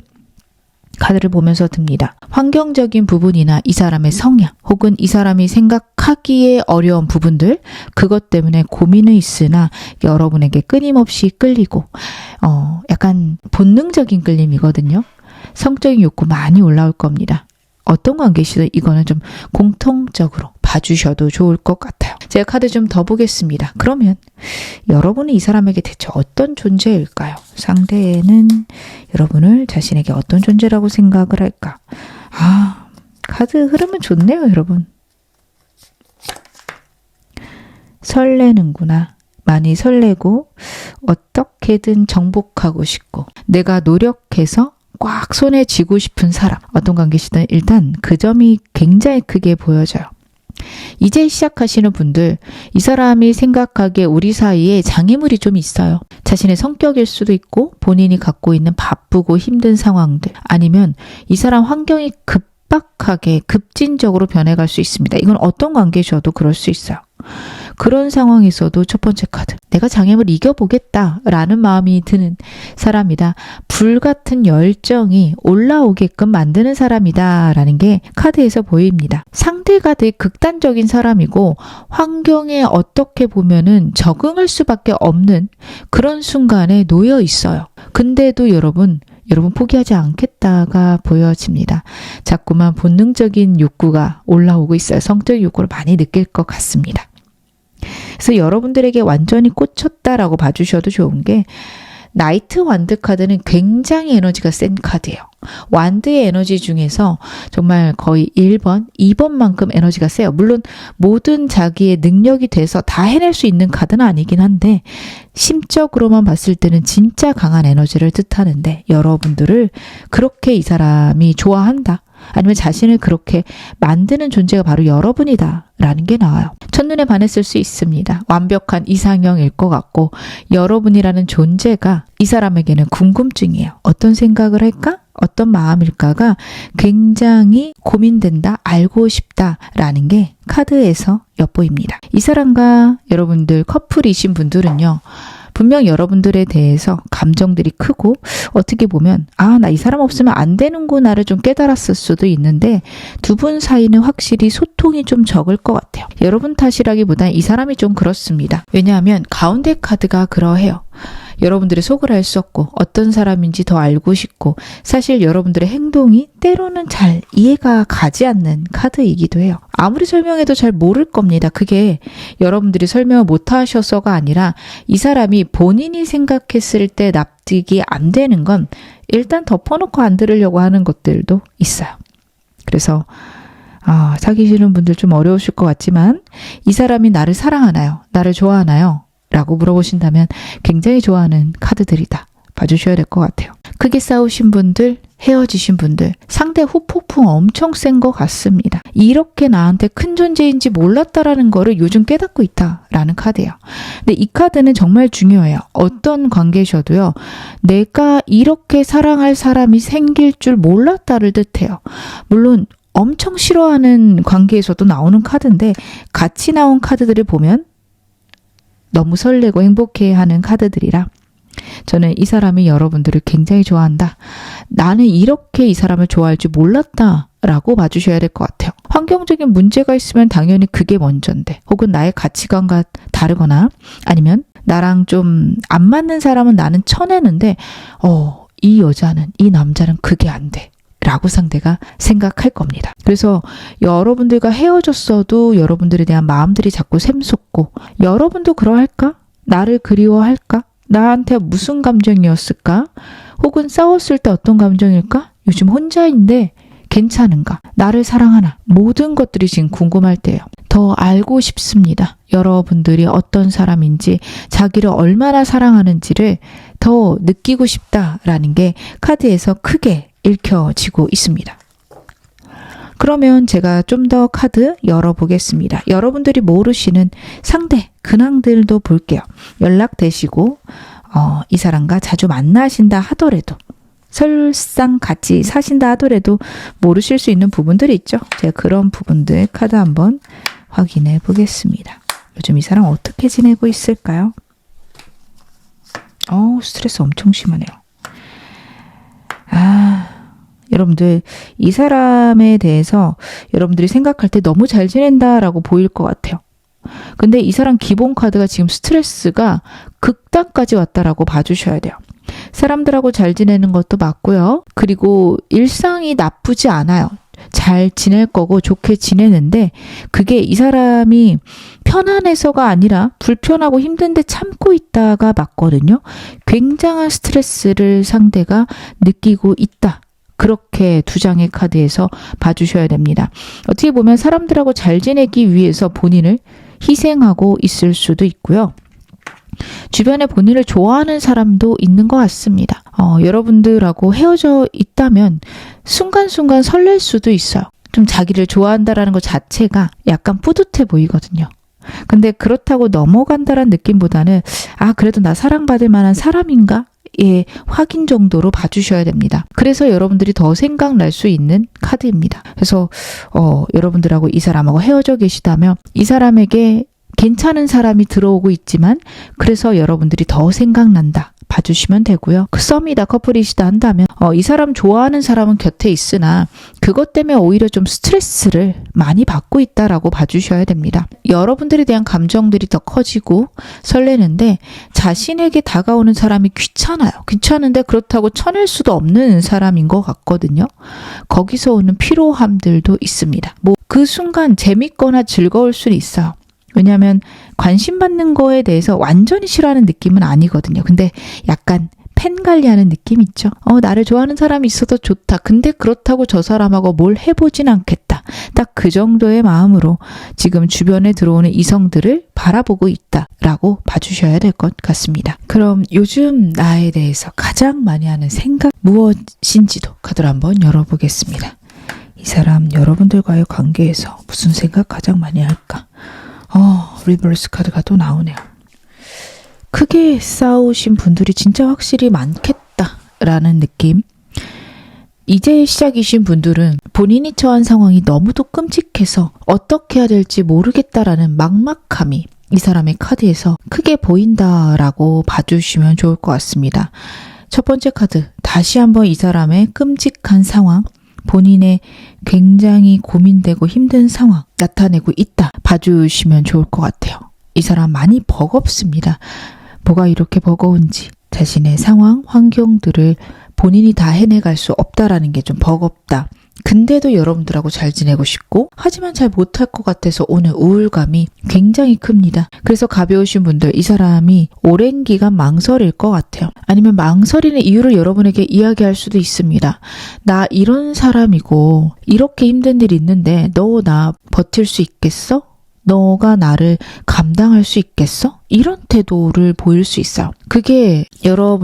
카드를 보면서 듭니다. 환경적인 부분이나 이 사람의 성향 혹은 이 사람이 생각하기에 어려운 부분들 그것 때문에 고민은 있으나 여러분에게 끊임없이 끌리고 약간 본능적인 끌림이거든요. 성적인 욕구 많이 올라올 겁니다. 어떤 관계시든 이거는 좀 공통적으로 봐주셔도 좋을 것 같아요. 제가 카드 좀 더 보겠습니다. 그러면 여러분은 이 사람에게 대체 어떤 존재일까요? 상대는 여러분을 자신에게 어떤 존재라고 생각을 할까? 카드 흐름은 좋네요, 여러분. 설레는구나. 많이 설레고 어떻게든 정복하고 싶고 내가 노력해서 꽉 손에 쥐고 싶은 사람 어떤 관계시든 일단 그 점이 굉장히 크게 보여져요. 이제 시작하시는 분들 이 사람이 생각하기에 우리 사이에 장애물이 좀 있어요. 자신의 성격일 수도 있고 본인이 갖고 있는 바쁘고 힘든 상황들 아니면 이 사람 환경이 급박하게 급진적으로 변해갈 수 있습니다. 이건 어떤 관계셔도 그럴 수 있어요. 그런 상황에서도 첫 번째 카드 내가 장애물을 이겨보겠다라는 마음이 드는 사람이다. 불같은 열정이 올라오게끔 만드는 사람이다 라는 게 카드에서 보입니다. 상대가 되게 극단적인 사람이고 환경에 어떻게 보면은 적응할 수밖에 없는 그런 순간에 놓여 있어요. 근데도 여러분 포기하지 않겠다가 보여집니다. 자꾸만 본능적인 욕구가 올라오고 있어요. 성적 욕구를 많이 느낄 것 같습니다. 그래서 여러분들에게 완전히 꽂혔다라고 봐주셔도 좋은 게 나이트 완드 카드는 굉장히 에너지가 센 카드예요. 완드의 에너지 중에서 정말 거의 1번, 2번만큼 에너지가 세요. 물론 모든 자기의 능력이 돼서 다 해낼 수 있는 카드는 아니긴 한데 심적으로만 봤을 때는 진짜 강한 에너지를 뜻하는데 여러분들을 그렇게 이 사람이 좋아한다. 아니면 자신을 그렇게 만드는 존재가 바로 여러분이다 라는 게 나와요. 첫눈에 반했을 수 있습니다. 완벽한 이상형일 것 같고 여러분이라는 존재가 이 사람에게는 궁금증이에요. 어떤 생각을 할까? 어떤 마음일까가 굉장히 고민된다, 알고 싶다라는 게 카드에서 엿보입니다. 이 사람과 여러분들 커플이신 분들은요. 분명 여러분들에 대해서 감정들이 크고 어떻게 보면 나 이 사람 없으면 안 되는구나를 좀 깨달았을 수도 있는데 두 분 사이는 확실히 소통이 좀 적을 것 같아요. 여러분 탓이라기보단 이 사람이 좀 그렇습니다. 왜냐하면 가운데 카드가 그러해요. 여러분들의 속을 알 수 없고 어떤 사람인지 더 알고 싶고 사실 여러분들의 행동이 때로는 잘 이해가 가지 않는 카드이기도 해요. 아무리 설명해도 잘 모를 겁니다. 그게 여러분들이 설명을 못 하셔서가 아니라 이 사람이 본인이 생각했을 때 납득이 안 되는 건 일단 덮어놓고 안 들으려고 하는 것들도 있어요. 그래서 사귀시는 분들 좀 어려우실 것 같지만 이 사람이 나를 사랑하나요? 나를 좋아하나요? 라고 물어보신다면 굉장히 좋아하는 카드들이다. 봐주셔야 될 것 같아요. 크게 싸우신 분들, 헤어지신 분들, 상대 후폭풍 엄청 센 것 같습니다. 이렇게 나한테 큰 존재인지 몰랐다라는 거를 요즘 깨닫고 있다라는 카드예요. 근데 이 카드는 정말 중요해요. 어떤 관계셔도요. 내가 이렇게 사랑할 사람이 생길 줄 몰랐다를 뜻해요. 물론 엄청 싫어하는 관계에서도 나오는 카드인데 같이 나온 카드들을 보면 너무 설레고 행복해하는 카드들이라 저는 이 사람이 여러분들을 굉장히 좋아한다. 나는 이렇게 이 사람을 좋아할 줄 몰랐다 라고 봐주셔야 될 것 같아요. 환경적인 문제가 있으면 당연히 그게 먼저인데 혹은 나의 가치관과 다르거나 아니면 나랑 좀 안 맞는 사람은 나는 쳐내는데 이 여자는 이 남자는 그게 안 돼. 라고 상대가 생각할 겁니다. 그래서 여러분들과 헤어졌어도 여러분들에 대한 마음들이 자꾸 샘솟고 여러분도 그러할까? 나를 그리워할까? 나한테 무슨 감정이었을까? 혹은 싸웠을 때 어떤 감정일까? 요즘 혼자인데 괜찮은가? 나를 사랑하나? 모든 것들이 지금 궁금할 때예요. 더 알고 싶습니다. 여러분들이 어떤 사람인지 자기를 얼마나 사랑하는지를 더 느끼고 싶다라는 게 카드에서 크게 읽혀지고 있습니다. 그러면 제가 좀 더 카드 열어보겠습니다. 여러분들이 모르시는 상대 근황들도 볼게요. 연락되시고 이 사람과 자주 만나신다 하더라도 설상 같이 사신다 하더라도 모르실 수 있는 부분들이 있죠. 제가 그런 부분들 카드 한번 확인해 보겠습니다. 요즘 이 사람 어떻게 지내고 있을까요? 스트레스 엄청 심하네요. 여러분들 이 사람에 대해서 여러분들이 생각할 때 너무 잘 지낸다라고 보일 것 같아요. 근데 이 사람 기본 카드가 지금 스트레스가 극단까지 왔다라고 봐주셔야 돼요. 사람들하고 잘 지내는 것도 맞고요. 그리고 일상이 나쁘지 않아요. 잘 지낼 거고 좋게 지내는데 그게 이 사람이 편안해서가 아니라 불편하고 힘든데 참고 있다가 맞거든요. 굉장한 스트레스를 상대가 느끼고 있다. 그렇게 두 장의 카드에서 봐주셔야 됩니다. 어떻게 보면 사람들하고 잘 지내기 위해서 본인을 희생하고 있을 수도 있고요. 주변에 본인을 좋아하는 사람도 있는 것 같습니다. 여러분들하고 헤어져 있다면 순간순간 설렐 수도 있어요. 좀 자기를 좋아한다라는 것 자체가 약간 뿌듯해 보이거든요. 근데 그렇다고 넘어간다라는 느낌보다는 그래도 나 사랑받을 만한 사람인가? 예, 확인 정도로 봐주셔야 됩니다. 그래서 여러분들이 더 생각날 수 있는 카드입니다. 그래서 여러분들하고 이 사람하고 헤어져 계시다면 이 사람에게 괜찮은 사람이 들어오고 있지만 그래서 여러분들이 더 생각난다. 봐주시면 되고요. 썸이다 커플이시다 한다면 이 사람 좋아하는 사람은 곁에 있으나 그것 때문에 오히려 좀 스트레스를 많이 받고 있다라고 봐주셔야 됩니다. 여러분들에 대한 감정들이 더 커지고 설레는데 자신에게 다가오는 사람이 귀찮아요. 귀찮은데 그렇다고 쳐낼 수도 없는 사람인 것 같거든요. 거기서 오는 피로함들도 있습니다. 그 순간 재밌거나 즐거울 수는 있어요. 왜냐하면 관심 받는 거에 대해서 완전히 싫어하는 느낌은 아니거든요. 근데 약간 팬 관리하는 느낌 있죠. 나를 좋아하는 사람이 있어도 좋다. 근데 그렇다고 저 사람하고 뭘 해보진 않겠다. 딱 그 정도의 마음으로 지금 주변에 들어오는 이성들을 바라보고 있다라고 봐주셔야 될 것 같습니다. 그럼 요즘 나에 대해서 가장 많이 하는 생각 무엇인지도 카드를 한번 열어보겠습니다. 이 사람 여러분들과의 관계에서 무슨 생각 가장 많이 할까? 리버스 카드가 또 나오네요. 크게 싸우신 분들이 진짜 확실히 많겠다라는 느낌. 이제 시작이신 분들은 본인이 처한 상황이 너무도 끔찍해서 어떻게 해야 될지 모르겠다라는 막막함이 이 사람의 카드에서 크게 보인다라고 봐주시면 좋을 것 같습니다. 첫 번째 카드, 다시 한번 이 사람의 끔찍한 상황, 본인의 굉장히 고민되고 힘든 상황 나타내고 있다 봐주시면 좋을 것 같아요. 이 사람 많이 버겁습니다. 뭐가 이렇게 버거운지 자신의 상황, 환경들을 본인이 다 해내갈 수 없다라는 게 좀 버겁다. 근데도 여러분들하고 잘 지내고 싶고 하지만 잘 못할 것 같아서 오는 우울감이 굉장히 큽니다. 그래서 가벼우신 분들, 이 사람이 오랜 기간 망설일 것 같아요. 아니면 망설이는 이유를 여러분에게 이야기할 수도 있습니다. 나 이런 사람이고 이렇게 힘든 일이 있는데 너 나 버틸 수 있겠어? 너가 나를 감당할 수 있겠어? 이런 태도를 보일 수 있어요. 그게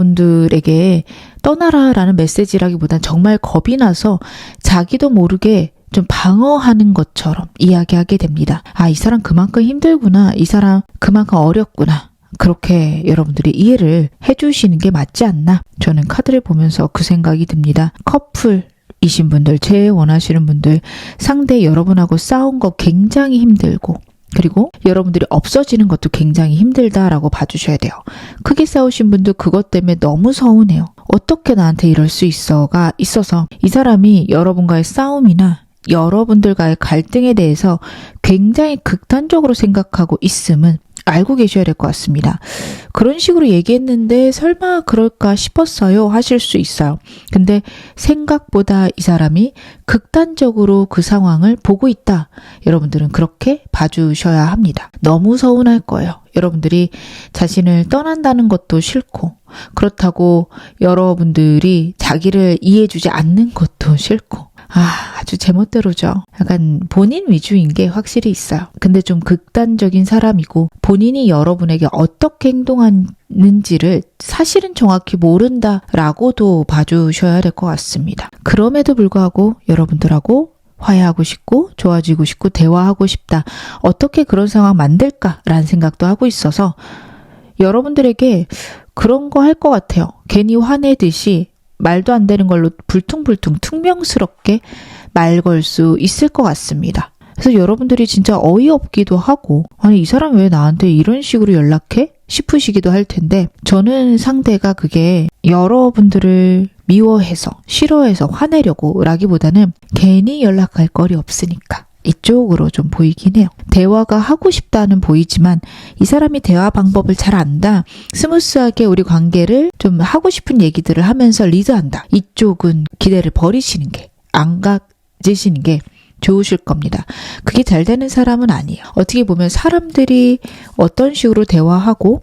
여러분들에게 떠나라라는 메시지라기보단 정말 겁이 나서 자기도 모르게 좀 방어하는 것처럼 이야기하게 됩니다. 이 사람 그만큼 힘들구나. 이 사람 그만큼 어렵구나. 그렇게 여러분들이 이해를 해주시는 게 맞지 않나? 저는 카드를 보면서 그 생각이 듭니다. 커플이신 분들, 제일 원하시는 분들, 상대 여러분하고 싸운 거 굉장히 힘들고 그리고 여러분들이 없어지는 것도 굉장히 힘들다라고 봐주셔야 돼요. 크게 싸우신 분들 그것 때문에 너무 서운해요. 어떻게 나한테 이럴 수 있어가 있어서 이 사람이 여러분과의 싸움이나 여러분들과의 갈등에 대해서 굉장히 극단적으로 생각하고 있음은 알고 계셔야 될 것 같습니다. 그런 식으로 얘기했는데 설마 그럴까 싶었어요 하실 수 있어요. 근데 생각보다 이 사람이 극단적으로 그 상황을 보고 있다. 여러분들은 그렇게 봐주셔야 합니다. 너무 서운할 거예요. 여러분들이 자신을 떠난다는 것도 싫고 그렇다고 여러분들이 자기를 이해해주지 않는 것도 싫고 아주 제멋대로죠. 약간 본인 위주인 게 확실히 있어요. 근데 좀 극단적인 사람이고 본인이 여러분에게 어떻게 행동하는지를 사실은 정확히 모른다라고도 봐주셔야 될 것 같습니다. 그럼에도 불구하고 여러분들하고 화해하고 싶고 좋아지고 싶고 대화하고 싶다. 어떻게 그런 상황 만들까라는 생각도 하고 있어서 여러분들에게 그런 거 할 것 같아요. 괜히 화내듯이 말도 안 되는 걸로 불퉁불퉁 퉁명스럽게 말 걸 수 있을 것 같습니다. 그래서 여러분들이 진짜 어이없기도 하고 아니 이 사람 왜 나한테 이런 식으로 연락해? 싶으시기도 할 텐데 저는 상대가 그게 여러분들을 미워해서 싫어해서 화내려고 라기보다는 괜히 연락할 거리 없으니까 이쪽으로 좀 보이긴 해요. 대화가 하고 싶다는 보이지만 이 사람이 대화 방법을 잘 안다. 스무스하게 우리 관계를 좀 하고 싶은 얘기들을 하면서 리드한다. 이쪽은 기대를 버리시는 게 안 가지시는 게 좋으실 겁니다. 그게 잘 되는 사람은 아니에요. 어떻게 보면 사람들이 어떤 식으로 대화하고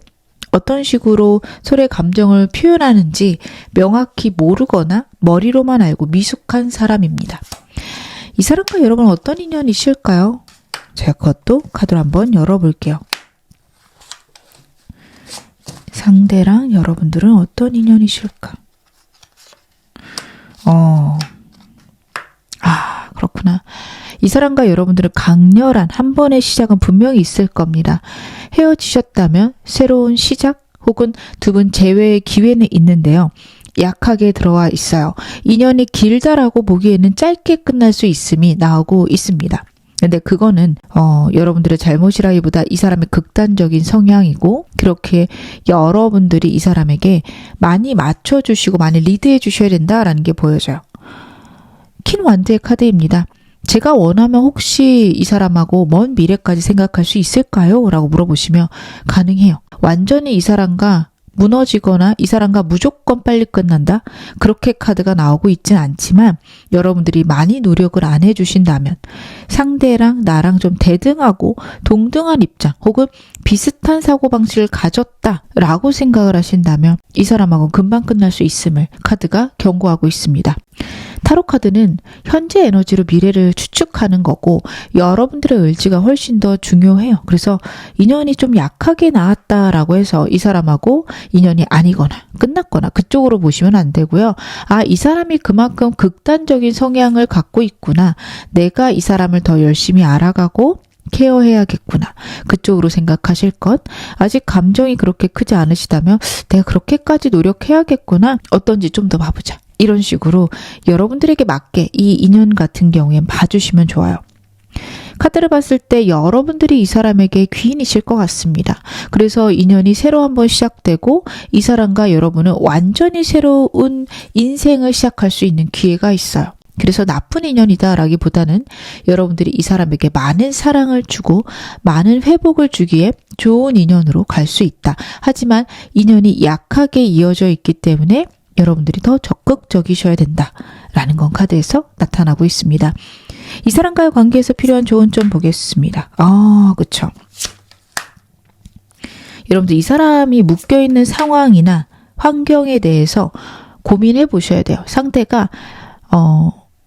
어떤 식으로 서로의 감정을 표현하는지 명확히 모르거나 머리로만 알고 미숙한 사람입니다. 이 사람과 여러분 어떤 인연이실까요? 제가 그것도 카드를 한번 열어볼게요. 상대랑 여러분들은 어떤 인연이실까? 그렇구나. 이 사람과 여러분들은 강렬한 한 번의 시작은 분명히 있을 겁니다. 헤어지셨다면 새로운 시작 혹은 두 분 재회의 기회는 있는데요. 약하게 들어와 있어요. 인연이 길다라고 보기에는 짧게 끝날 수 있음이 나오고 있습니다. 근데 그거는 여러분들의 잘못이라기보다 이 사람의 극단적인 성향이고 그렇게 여러분들이 이 사람에게 많이 맞춰주시고 많이 리드해 주셔야 된다라는 게 보여져요. 킨 완드의 카드입니다. 제가 원하면 혹시 이 사람하고 먼 미래까지 생각할 수 있을까요? 라고 물어보시면 가능해요. 완전히 이 사람과 무너지거나 이 사람과 무조건 빨리 끝난다? 그렇게 카드가 나오고 있진 않지만 여러분들이 많이 노력을 안 해주신다면 상대랑 나랑 좀 대등하고 동등한 입장 혹은 비슷한 사고방식을 가졌다라고 생각을 하신다면 이 사람하고는 금방 끝날 수 있음을 카드가 경고하고 있습니다. 타로 카드는 현재 에너지로 미래를 추측하는 거고 여러분들의 의지가 훨씬 더 중요해요. 그래서 인연이 좀 약하게 나왔다라고 해서 이 사람하고 인연이 아니거나 끝났거나 그쪽으로 보시면 안 되고요. 아, 이 사람이 그만큼 극단적인 성향을 갖고 있구나. 내가 이 사람을 더 열심히 알아가고 케어해야겠구나. 그쪽으로 생각하실 것. 아직 감정이 그렇게 크지 않으시다면 내가 그렇게까지 노력해야겠구나. 어떤지 좀 더 봐보자. 이런 식으로 여러분들에게 맞게 이 인연 같은 경우엔 봐주시면 좋아요. 카드를 봤을 때 여러분들이 이 사람에게 귀인이실 것 같습니다. 그래서 인연이 새로 한번 시작되고 이 사람과 여러분은 완전히 새로운 인생을 시작할 수 있는 기회가 있어요. 그래서 나쁜 인연이다라기보다는 여러분들이 이 사람에게 많은 사랑을 주고 많은 회복을 주기에 좋은 인연으로 갈 수 있다. 하지만 인연이 약하게 이어져 있기 때문에 여러분들이 더 적극적이셔야 된다라는 건 카드에서 나타나고 있습니다. 이 사람과의 관계에서 필요한 조언 좀 보겠습니다. 그쵸. 여러분들 이 사람이 묶여있는 상황이나 환경에 대해서 고민해 보셔야 돼요. 상대가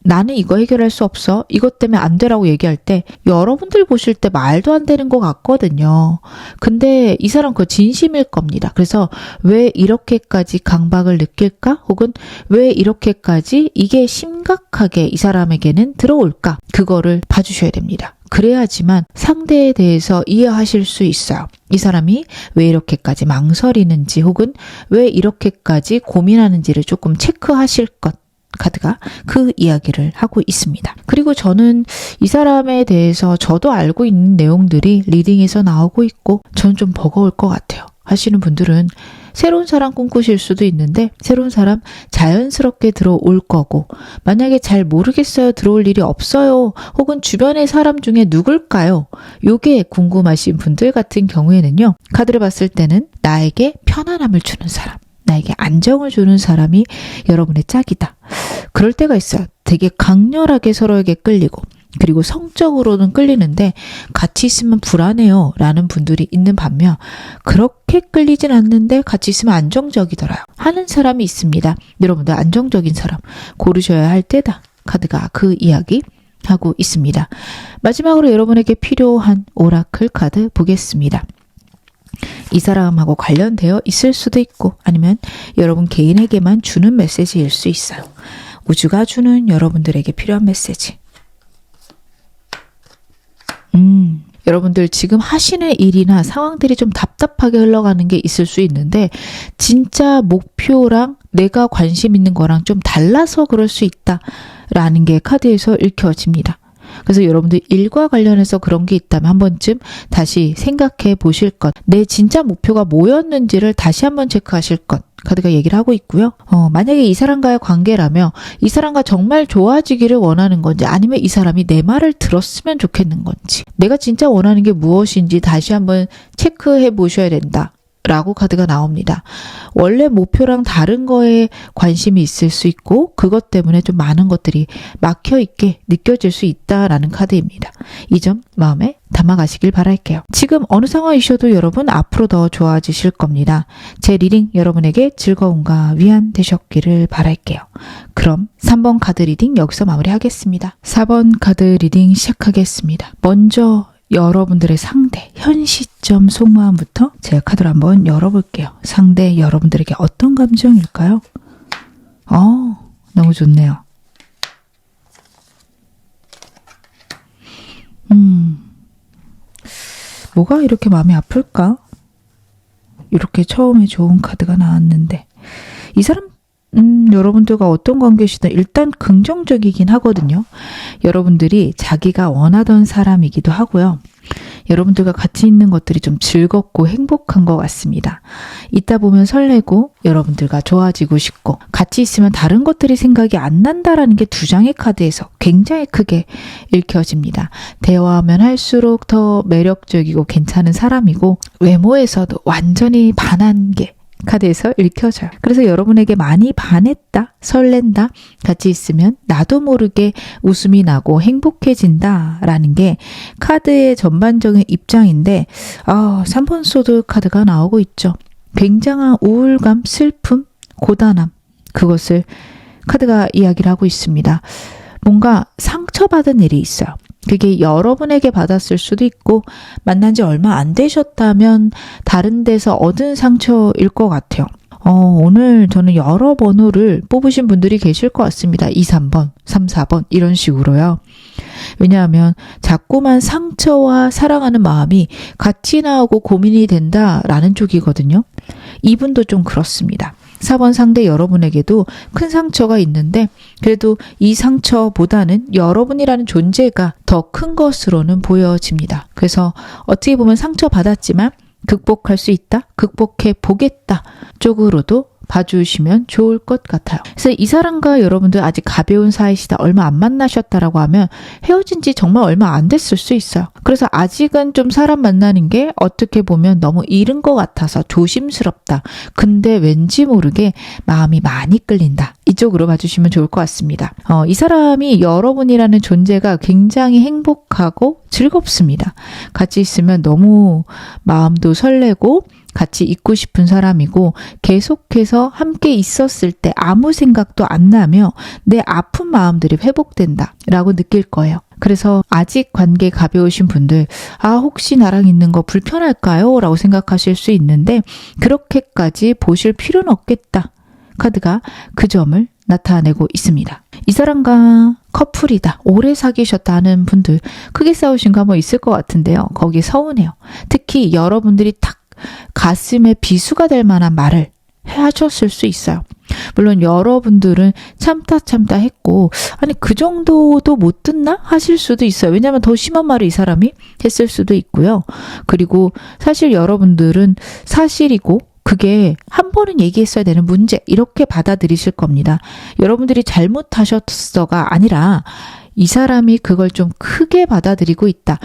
나는 이거 해결할 수 없어. 이것 때문에 안 되라고 얘기할 때 여러분들 보실 때 말도 안 되는 것 같거든요. 근데 이 사람 그거 진심일 겁니다. 그래서 왜 이렇게까지 강박을 느낄까? 혹은 왜 이렇게까지 이게 심각하게 이 사람에게는 들어올까? 그거를 봐주셔야 됩니다. 그래야지만 상대에 대해서 이해하실 수 있어요. 이 사람이 왜 이렇게까지 망설이는지 혹은 왜 이렇게까지 고민하는지를 조금 체크하실 것. 카드가 그 이야기를 하고 있습니다. 그리고 저는 이 사람에 대해서 저도 알고 있는 내용들이 리딩에서 나오고 있고 전 좀 버거울 것 같아요. 하시는 분들은 새로운 사람 꿈꾸실 수도 있는데 새로운 사람 자연스럽게 들어올 거고 만약에 잘 모르겠어요. 들어올 일이 없어요. 혹은 주변의 사람 중에 누굴까요? 요게 궁금하신 분들 같은 경우에는요. 카드를 봤을 때는 나에게 편안함을 주는 사람. 나에게 안정을 주는 사람이 여러분의 짝이다. 그럴 때가 있어요. 되게 강렬하게 서로에게 끌리고 그리고 성적으로는 끌리는데 같이 있으면 불안해요 라는 분들이 있는 반면 그렇게 끌리진 않는데 같이 있으면 안정적이더라요 하는 사람이 있습니다. 여러분들 안정적인 사람 고르셔야 할 때다. 카드가 그 이야기 하고 있습니다. 마지막으로 여러분에게 필요한 오라클 카드 보겠습니다. 이 사람하고 관련되어 있을 수도 있고 아니면 여러분 개인에게만 주는 메시지일 수 있어요. 우주가 주는 여러분들에게 필요한 메시지. 여러분들 지금 하시는 일이나 상황들이 좀 답답하게 흘러가는 게 있을 수 있는데 진짜 목표랑 내가 관심 있는 거랑 좀 달라서 그럴 수 있다라는 게 카드에서 읽혀집니다. 그래서 여러분들 일과 관련해서 그런 게 있다면 한 번쯤 다시 생각해 보실 것. 내 진짜 목표가 뭐였는지를 다시 한번 체크하실 것. 카드가 얘기를 하고 있고요. 만약에 이 사람과의 관계라며 이 사람과 정말 좋아지기를 원하는 건지 아니면 이 사람이 내 말을 들었으면 좋겠는 건지 내가 진짜 원하는 게 무엇인지 다시 한번 체크해 보셔야 된다. 라고 카드가 나옵니다. 원래 목표랑 다른 거에 관심이 있을 수 있고 그것 때문에 좀 많은 것들이 막혀있게 느껴질 수 있다라는 카드입니다. 이 점 마음에 담아가시길 바랄게요. 지금 어느 상황이셔도 여러분 앞으로 더 좋아지실 겁니다. 제 리딩 여러분에게 즐거움과 위안 되셨기를 바랄게요. 그럼 3번 카드 리딩 여기서 마무리하겠습니다. 4번 카드 리딩 시작하겠습니다. 먼저 여러분들의 상대, 현 시점 속마음부터 제가 카드를 한번 열어볼게요. 상대 여러분들에게 어떤 감정일까요? 너무 좋네요. 뭐가 이렇게 마음이 아플까? 이렇게 처음에 좋은 카드가 나왔는데 이 사람 여러분들과 어떤 관계시든 일단 긍정적이긴 하거든요. 여러분들이 자기가 원하던 사람이기도 하고요. 여러분들과 같이 있는 것들이 좀 즐겁고 행복한 것 같습니다. 있다 보면 설레고 여러분들과 좋아지고 싶고 같이 있으면 다른 것들이 생각이 안 난다라는 게 두 장의 카드에서 굉장히 크게 읽혀집니다. 대화하면 할수록 더 매력적이고 괜찮은 사람이고 외모에서도 완전히 반한계 카드에서 읽혀져요. 그래서 여러분에게 많이 반했다, 설렌다, 같이 있으면 나도 모르게 웃음이 나고 행복해진다 라는 게 카드의 전반적인 입장인데 3번 소드 카드가 나오고 있죠. 굉장한 우울감, 슬픔, 고단함 그것을 카드가 이야기를 하고 있습니다. 뭔가 상처받은 일이 있어요. 그게 여러분에게 받았을 수도 있고 만난 지 얼마 안 되셨다면 다른 데서 얻은 상처일 것 같아요. 오늘 저는 여러 번호를 뽑으신 분들이 계실 것 같습니다. 2, 3번, 3, 4번 이런 식으로요. 왜냐하면 자꾸만 상처와 사랑하는 마음이 같이 나오고 고민이 된다라는 쪽이거든요. 이분도 좀 그렇습니다. 4번 상대 여러분에게도 큰 상처가 있는데 그래도 이 상처보다는 여러분이라는 존재가 더 큰 것으로는 보여집니다. 그래서 어떻게 보면 상처받았지만 극복할 수 있다, 극복해 보겠다 쪽으로도 봐주시면 좋을 것 같아요. 그래서 이 사람과 여러분들 아직 가벼운 사이시다, 얼마 안 만나셨다라고 하면 헤어진 지 정말 얼마 안 됐을 수 있어요. 그래서 아직은 좀 사람 만나는 게 어떻게 보면 너무 이른 것 같아서 조심스럽다. 근데 왠지 모르게 마음이 많이 끌린다. 이쪽으로 봐주시면 좋을 것 같습니다. 이 사람이 여러분이라는 존재가 굉장히 행복하고 즐겁습니다. 같이 있으면 너무 마음도 설레고 같이 있고 싶은 사람이고 계속해서 함께 있었을 때 아무 생각도 안 나며 내 아픈 마음들이 회복된다 라고 느낄 거예요. 그래서 아직 관계 가벼우신 분들 혹시 나랑 있는 거 불편할까요? 라고 생각하실 수 있는데 그렇게까지 보실 필요는 없겠다. 카드가 그 점을 나타내고 있습니다. 이 사람과 커플이다, 오래 사귀셨다 하는 분들 크게 싸우신 거 한번 있을 것 같은데요. 거기 서운해요. 특히 여러분들이 탁 가슴에 비수가 될 만한 말을 하셨을 수 있어요. 물론 여러분들은 참다 했고 아니 그 정도도 못 듣나 하실 수도 있어요. 왜냐하면 더 심한 말을 이 사람이 했을 수도 있고요. 그리고 사실 여러분들은 사실이고 그게 한 번은 얘기했어야 되는 문제 이렇게 받아들이실 겁니다. 여러분들이 잘못하셨어가 아니라 이 사람이 그걸 좀 크게 받아들이고 있다.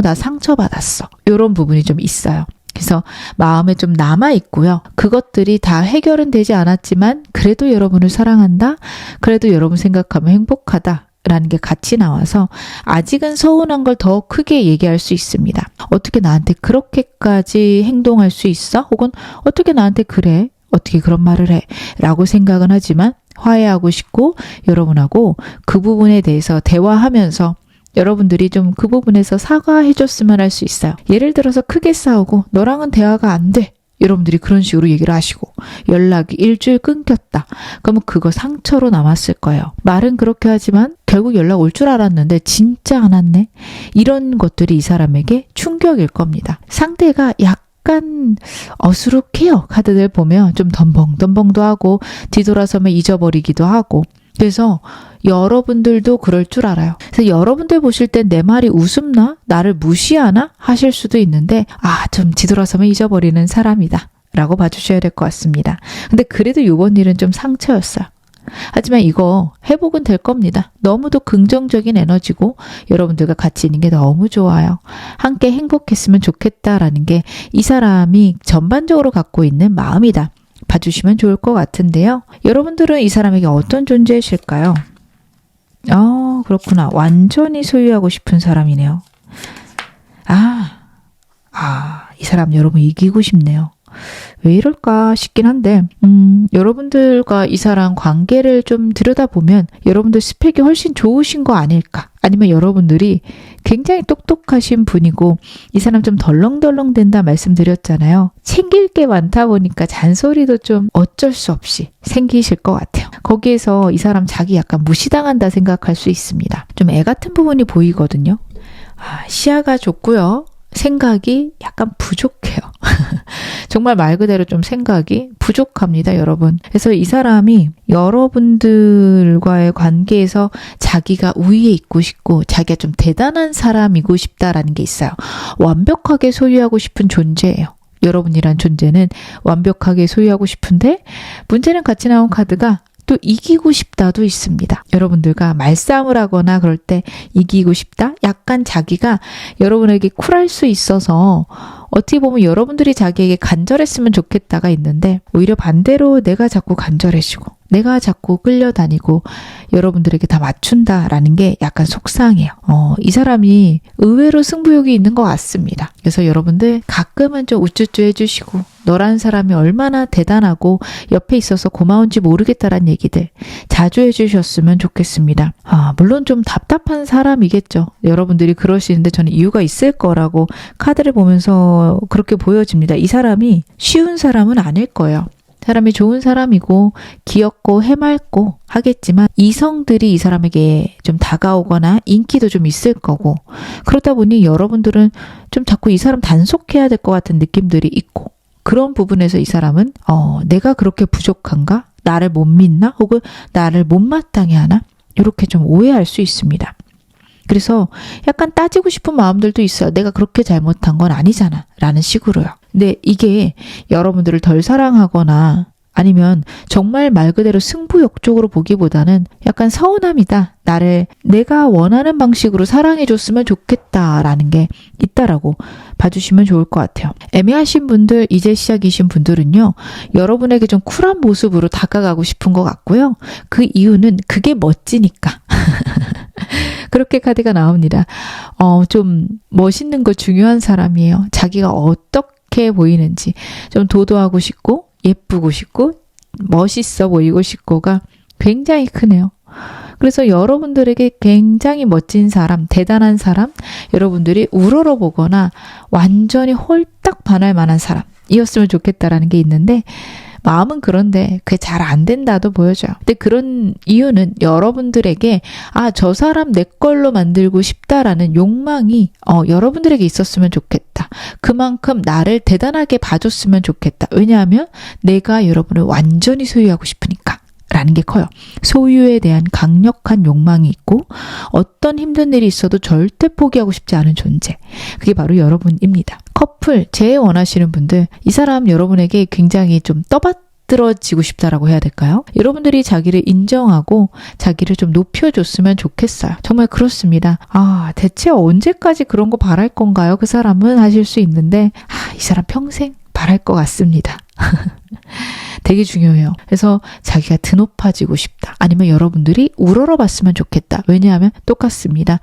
나 상처받았어. 이런 부분이 좀 있어요. 그래서 마음에 좀 남아있고요. 그것들이 다 해결은 되지 않았지만 그래도 여러분을 사랑한다. 그래도 여러분 생각하면 행복하다. 라는 게 같이 나와서 아직은 서운한 걸 더 크게 얘기할 수 있습니다. 어떻게 나한테 그렇게까지 행동할 수 있어? 혹은 어떻게 나한테 그래? 어떻게 그런 말을 해? 라고 생각은 하지만 화해하고 싶고 여러분하고 그 부분에 대해서 대화하면서 여러분들이 좀 그 부분에서 사과해줬으면 할 수 있어요. 예를 들어서 크게 싸우고 너랑은 대화가 안 돼. 여러분들이 그런 식으로 얘기를 하시고 연락이 일주일 끊겼다. 그러면 그거 상처로 남았을 거예요. 말은 그렇게 하지만 결국 연락 올 줄 알았는데 진짜 안 왔네. 이런 것들이 이 사람에게 충격일 겁니다. 상대가 약간 어수룩해요. 카드들 보면 좀 덤벙덤벙도 하고 뒤돌아서면 잊어버리기도 하고 그래서 여러분들도 그럴 줄 알아요. 그래서 여러분들 보실 땐 내 말이 우습나? 나를 무시하나? 하실 수도 있는데 좀 뒤돌아서면 잊어버리는 사람이다 라고 봐주셔야 될 것 같습니다. 근데 그래도 이번 일은 좀 상처였어요. 하지만 이거 회복은 될 겁니다. 너무도 긍정적인 에너지고 여러분들과 같이 있는 게 너무 좋아요. 함께 행복했으면 좋겠다라는 게 이 사람이 전반적으로 갖고 있는 마음이다. 봐주시면 좋을 것 같은데요. 여러분들은 이 사람에게 어떤 존재이실까요? 그렇구나. 완전히 소유하고 싶은 사람이네요. 이 사람 여러분 이기고 싶네요. 왜 이럴까 싶긴 한데 여러분들과 이 사람 관계를 좀 들여다보면 여러분들 스펙이 훨씬 좋으신 거 아닐까? 아니면 여러분들이 굉장히 똑똑하신 분이고 이 사람 좀 덜렁덜렁 된다 말씀드렸잖아요. 챙길 게 많다 보니까 잔소리도 좀 어쩔 수 없이 생기실 것 같아요. 거기에서 이 사람 자기 약간 무시당한다 생각할 수 있습니다. 좀 애 같은 부분이 보이거든요. 시야가 좁고요. 생각이 약간 부족해요. 정말 말 그대로 좀 생각이 부족합니다, 여러분. 그래서 이 사람이 여러분들과의 관계에서 자기가 우위에 있고 싶고 자기가 좀 대단한 사람이고 싶다라는 게 있어요. 완벽하게 소유하고 싶은 존재예요. 여러분이란 존재는 완벽하게 소유하고 싶은데 문제는 같이 나온 카드가 또 이기고 싶다도 있습니다. 여러분들과 말싸움을 하거나 그럴 때 이기고 싶다? 약간 자기가 여러분에게 쿨할 수 있어서 어떻게 보면 여러분들이 자기에게 간절했으면 좋겠다가 있는데 오히려 반대로 내가 자꾸 간절해지고 내가 자꾸 끌려다니고 여러분들에게 다 맞춘다라는 게 약간 속상해요. 이 사람이 의외로 승부욕이 있는 것 같습니다. 그래서 여러분들 가끔은 좀 우쭈쭈 해주시고 너라는 사람이 얼마나 대단하고 옆에 있어서 고마운지 모르겠다란 얘기들 자주 해주셨으면 좋겠습니다. 물론 좀 답답한 사람이겠죠. 여러분들이 그러시는데 저는 이유가 있을 거라고 카드를 보면서 그렇게 보여집니다. 이 사람이 쉬운 사람은 아닐 거예요. 사람이 좋은 사람이고 귀엽고 해맑고 하겠지만 이성들이 이 사람에게 좀 다가오거나 인기도 좀 있을 거고 그러다 보니 여러분들은 좀 자꾸 이 사람 단속해야 될 것 같은 느낌들이 있고 그런 부분에서 이 사람은 내가 그렇게 부족한가? 나를 못 믿나? 혹은 나를 못마땅해 하나? 이렇게 좀 오해할 수 있습니다. 그래서 약간 따지고 싶은 마음들도 있어요. 내가 그렇게 잘못한 건 아니잖아 라는 식으로요. 근데 이게 여러분들을 덜 사랑하거나 아니면 정말 말 그대로 승부욕적으로 보기보다는 약간 서운함이다. 나를 내가 원하는 방식으로 사랑해줬으면 좋겠다라는 게 있다라고 봐주시면 좋을 것 같아요. 애매하신 분들, 이제 시작이신 분들은요. 여러분에게 좀 쿨한 모습으로 다가가고 싶은 것 같고요. 그 이유는 그게 멋지니까. 그렇게 카드가 나옵니다. 좀 멋있는 거 중요한 사람이에요. 자기가 어떻게 보이는지 좀 도도하고 싶고 예쁘고 싶고 멋있어 보이고 싶고가 굉장히 크네요. 그래서 여러분들에게 굉장히 멋진 사람, 대단한 사람, 여러분들이 우러러 보거나 완전히 홀딱 반할 만한 사람이었으면 좋겠다라는 게 있는데 마음은 그런데 그게 잘 안 된다도 보여줘요. 근데 그런 이유는 여러분들에게 저 사람 내 걸로 만들고 싶다라는 욕망이 여러분들에게 있었으면 좋겠다. 그만큼 나를 대단하게 봐줬으면 좋겠다. 왜냐하면 내가 여러분을 완전히 소유하고 싶으니까. 라는 게 커요. 소유에 대한 강력한 욕망이 있고 어떤 힘든 일이 있어도 절대 포기하고 싶지 않은 존재. 그게 바로 여러분입니다. 커플, 제일 원하시는 분들, 이 사람 여러분에게 굉장히 좀 떠받들어지고 싶다라고 해야 될까요? 여러분들이 자기를 인정하고 자기를 좀 높여줬으면 좋겠어요. 정말 그렇습니다. 대체 언제까지 그런 거 바랄 건가요? 그 사람은 하실 수 있는데 이 사람 평생 바랄 것 같습니다. 되게 중요해요. 그래서 자기가 드높아지고 싶다. 아니면 여러분들이 우러러 봤으면 좋겠다. 왜냐하면 똑같습니다.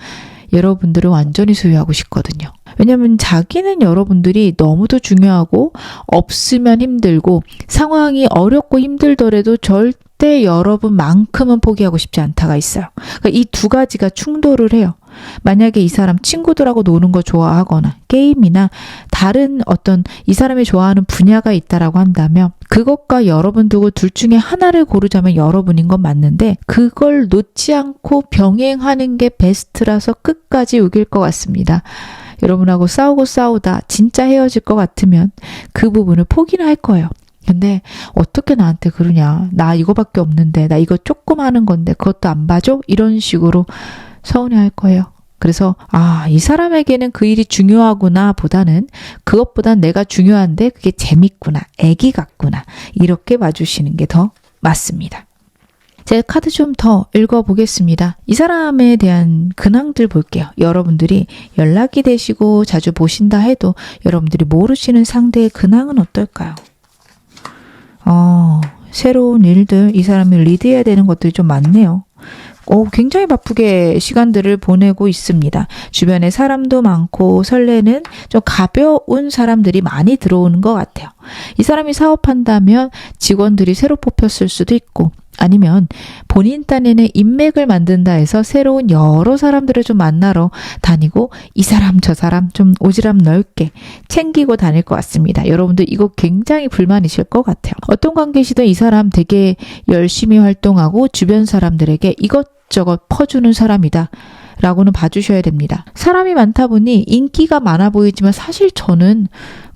여러분들을 완전히 소유하고 싶거든요. 왜냐하면 자기는 여러분들이 너무도 중요하고 없으면 힘들고 상황이 어렵고 힘들더라도 절대 여러분만큼은 포기하고 싶지 않다가 있어요. 그러니까 이 두 가지가 충돌을 해요. 만약에 이 사람 친구들하고 노는 거 좋아하거나 게임이나 다른 어떤 이 사람이 좋아하는 분야가 있다라고 한다면 그것과 여러분 두고 둘 중에 하나를 고르자면 여러분인 건 맞는데 그걸 놓지 않고 병행하는 게 베스트라서 끝까지 우길 것 같습니다. 여러분하고 싸우다 진짜 헤어질 것 같으면 그 부분을 포기는 할 거예요. 근데 어떻게 나한테 그러냐. 나 이거밖에 없는데 나 이거 조금 하는 건데 그것도 안 봐줘? 이런 식으로 서운해할 거예요. 그래서 이 사람에게는 그 일이 중요하구나 보다는 그것보단 내가 중요한데 그게 재밌구나, 애기 같구나 이렇게 봐주시는 게 더 맞습니다. 제가 카드 좀 더 읽어보겠습니다. 이 사람에 대한 근황들 볼게요. 여러분들이 연락이 되시고 자주 보신다 해도 여러분들이 모르시는 상대의 근황은 어떨까요? 새로운 일들, 이 사람이 리드해야 되는 것들이 좀 많네요. 굉장히 바쁘게 시간들을 보내고 있습니다. 주변에 사람도 많고 설레는 좀 가벼운 사람들이 많이 들어오는 것 같아요. 이 사람이 사업한다면 직원들이 새로 뽑혔을 수도 있고 아니면 본인 딴에는 인맥을 만든다 해서 새로운 여러 사람들을 좀 만나러 다니고 이 사람 저 사람 좀 오지랖 넓게 챙기고 다닐 것 같습니다. 여러분들 이거 굉장히 불만이실 것 같아요. 어떤 관계시든 이 사람 되게 열심히 활동하고 주변 사람들에게 이것저것 퍼주는 사람이다. 라고는 봐주셔야 됩니다. 사람이 많다 보니 인기가 많아 보이지만 사실 저는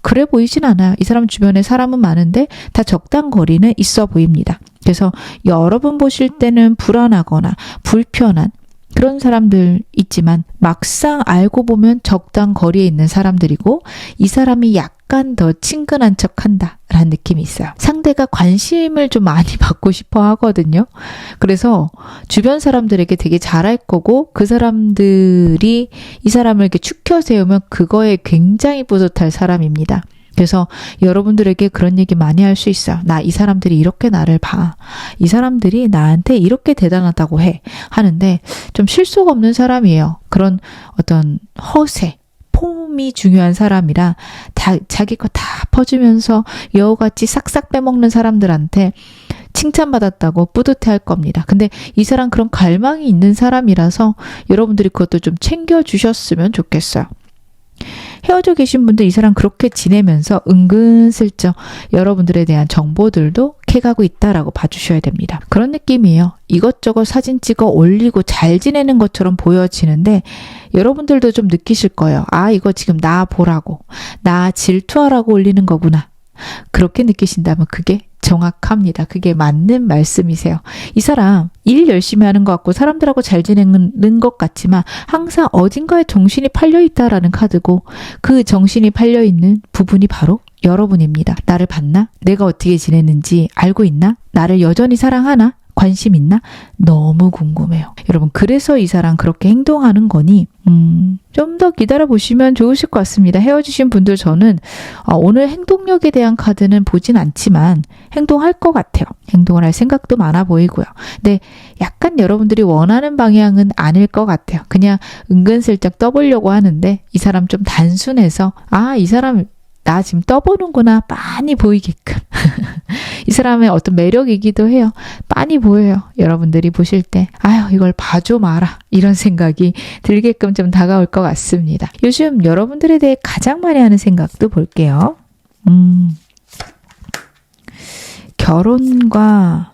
그래 보이진 않아요. 이 사람 주변에 사람은 많은데 다 적당 거리는 있어 보입니다. 그래서 여러분 보실 때는 불안하거나 불편한 그런 사람들 있지만 막상 알고 보면 적당 거리에 있는 사람들이고 이 사람이 약간 더 친근한 척한다 라는 느낌이 있어요. 상대가 관심을 좀 많이 받고 싶어 하거든요. 그래서 주변 사람들에게 되게 잘할 거고 그 사람들이 이 사람을 이렇게 추켜 세우면 그거에 굉장히 뿌듯할 사람입니다. 그래서 여러분들에게 그런 얘기 많이 할 수 있어요. 이 사람들이 이렇게 나를 봐. 이 사람들이 나한테 이렇게 대단하다고 해. 하는데 좀 실속 없는 사람이에요. 그런 어떤 허세, 폼이 중요한 사람이라 자기 거 다 퍼주면서 여우같이 싹싹 빼먹는 사람들한테 칭찬받았다고 뿌듯해할 겁니다. 근데 이 사람 그런 갈망이 있는 사람이라서 여러분들이 그것도 좀 챙겨주셨으면 좋겠어요. 헤어져 계신 분들 이 사람 그렇게 지내면서 은근슬쩍 여러분들에 대한 정보들도 캐가고 있다라고 봐주셔야 됩니다. 그런 느낌이에요. 이것저것 사진 찍어 올리고 잘 지내는 것처럼 보여지는데 여러분들도 좀 느끼실 거예요. 아, 이거 지금 나 보라고, 나 질투하라고 올리는 거구나. 그렇게 느끼신다면 그게 정확합니다. 그게 맞는 말씀이세요. 이 사람 일 열심히 하는 것 같고 사람들하고 잘 지내는 것 같지만 항상 어딘가에 정신이 팔려있다라는 카드고 그 정신이 팔려있는 부분이 바로 여러분입니다. 나를 봤나? 내가 어떻게 지내는지 알고 있나? 나를 여전히 사랑하나? 관심 있나? 너무 궁금해요. 여러분, 그래서 이 사람 그렇게 행동하는 거니 좀 더 기다려보시면 좋으실 것 같습니다. 헤어지신 분들 저는 오늘 행동력에 대한 카드는 보진 않지만 행동할 것 같아요. 행동을 할 생각도 많아 보이고요. 근데 약간 여러분들이 원하는 방향은 아닐 것 같아요. 그냥 은근슬쩍 떠보려고 하는데 이 사람 좀 단순해서 이 사람 나 지금 떠보는구나 많이 보이게끔 이 사람의 어떤 매력이기도 해요. 많이 보여요. 여러분들이 보실 때 아유 이걸 봐줘 마라 이런 생각이 들게끔 좀 다가올 것 같습니다. 요즘 여러분들에 대해 가장 많이 하는 생각도 볼게요. 결혼과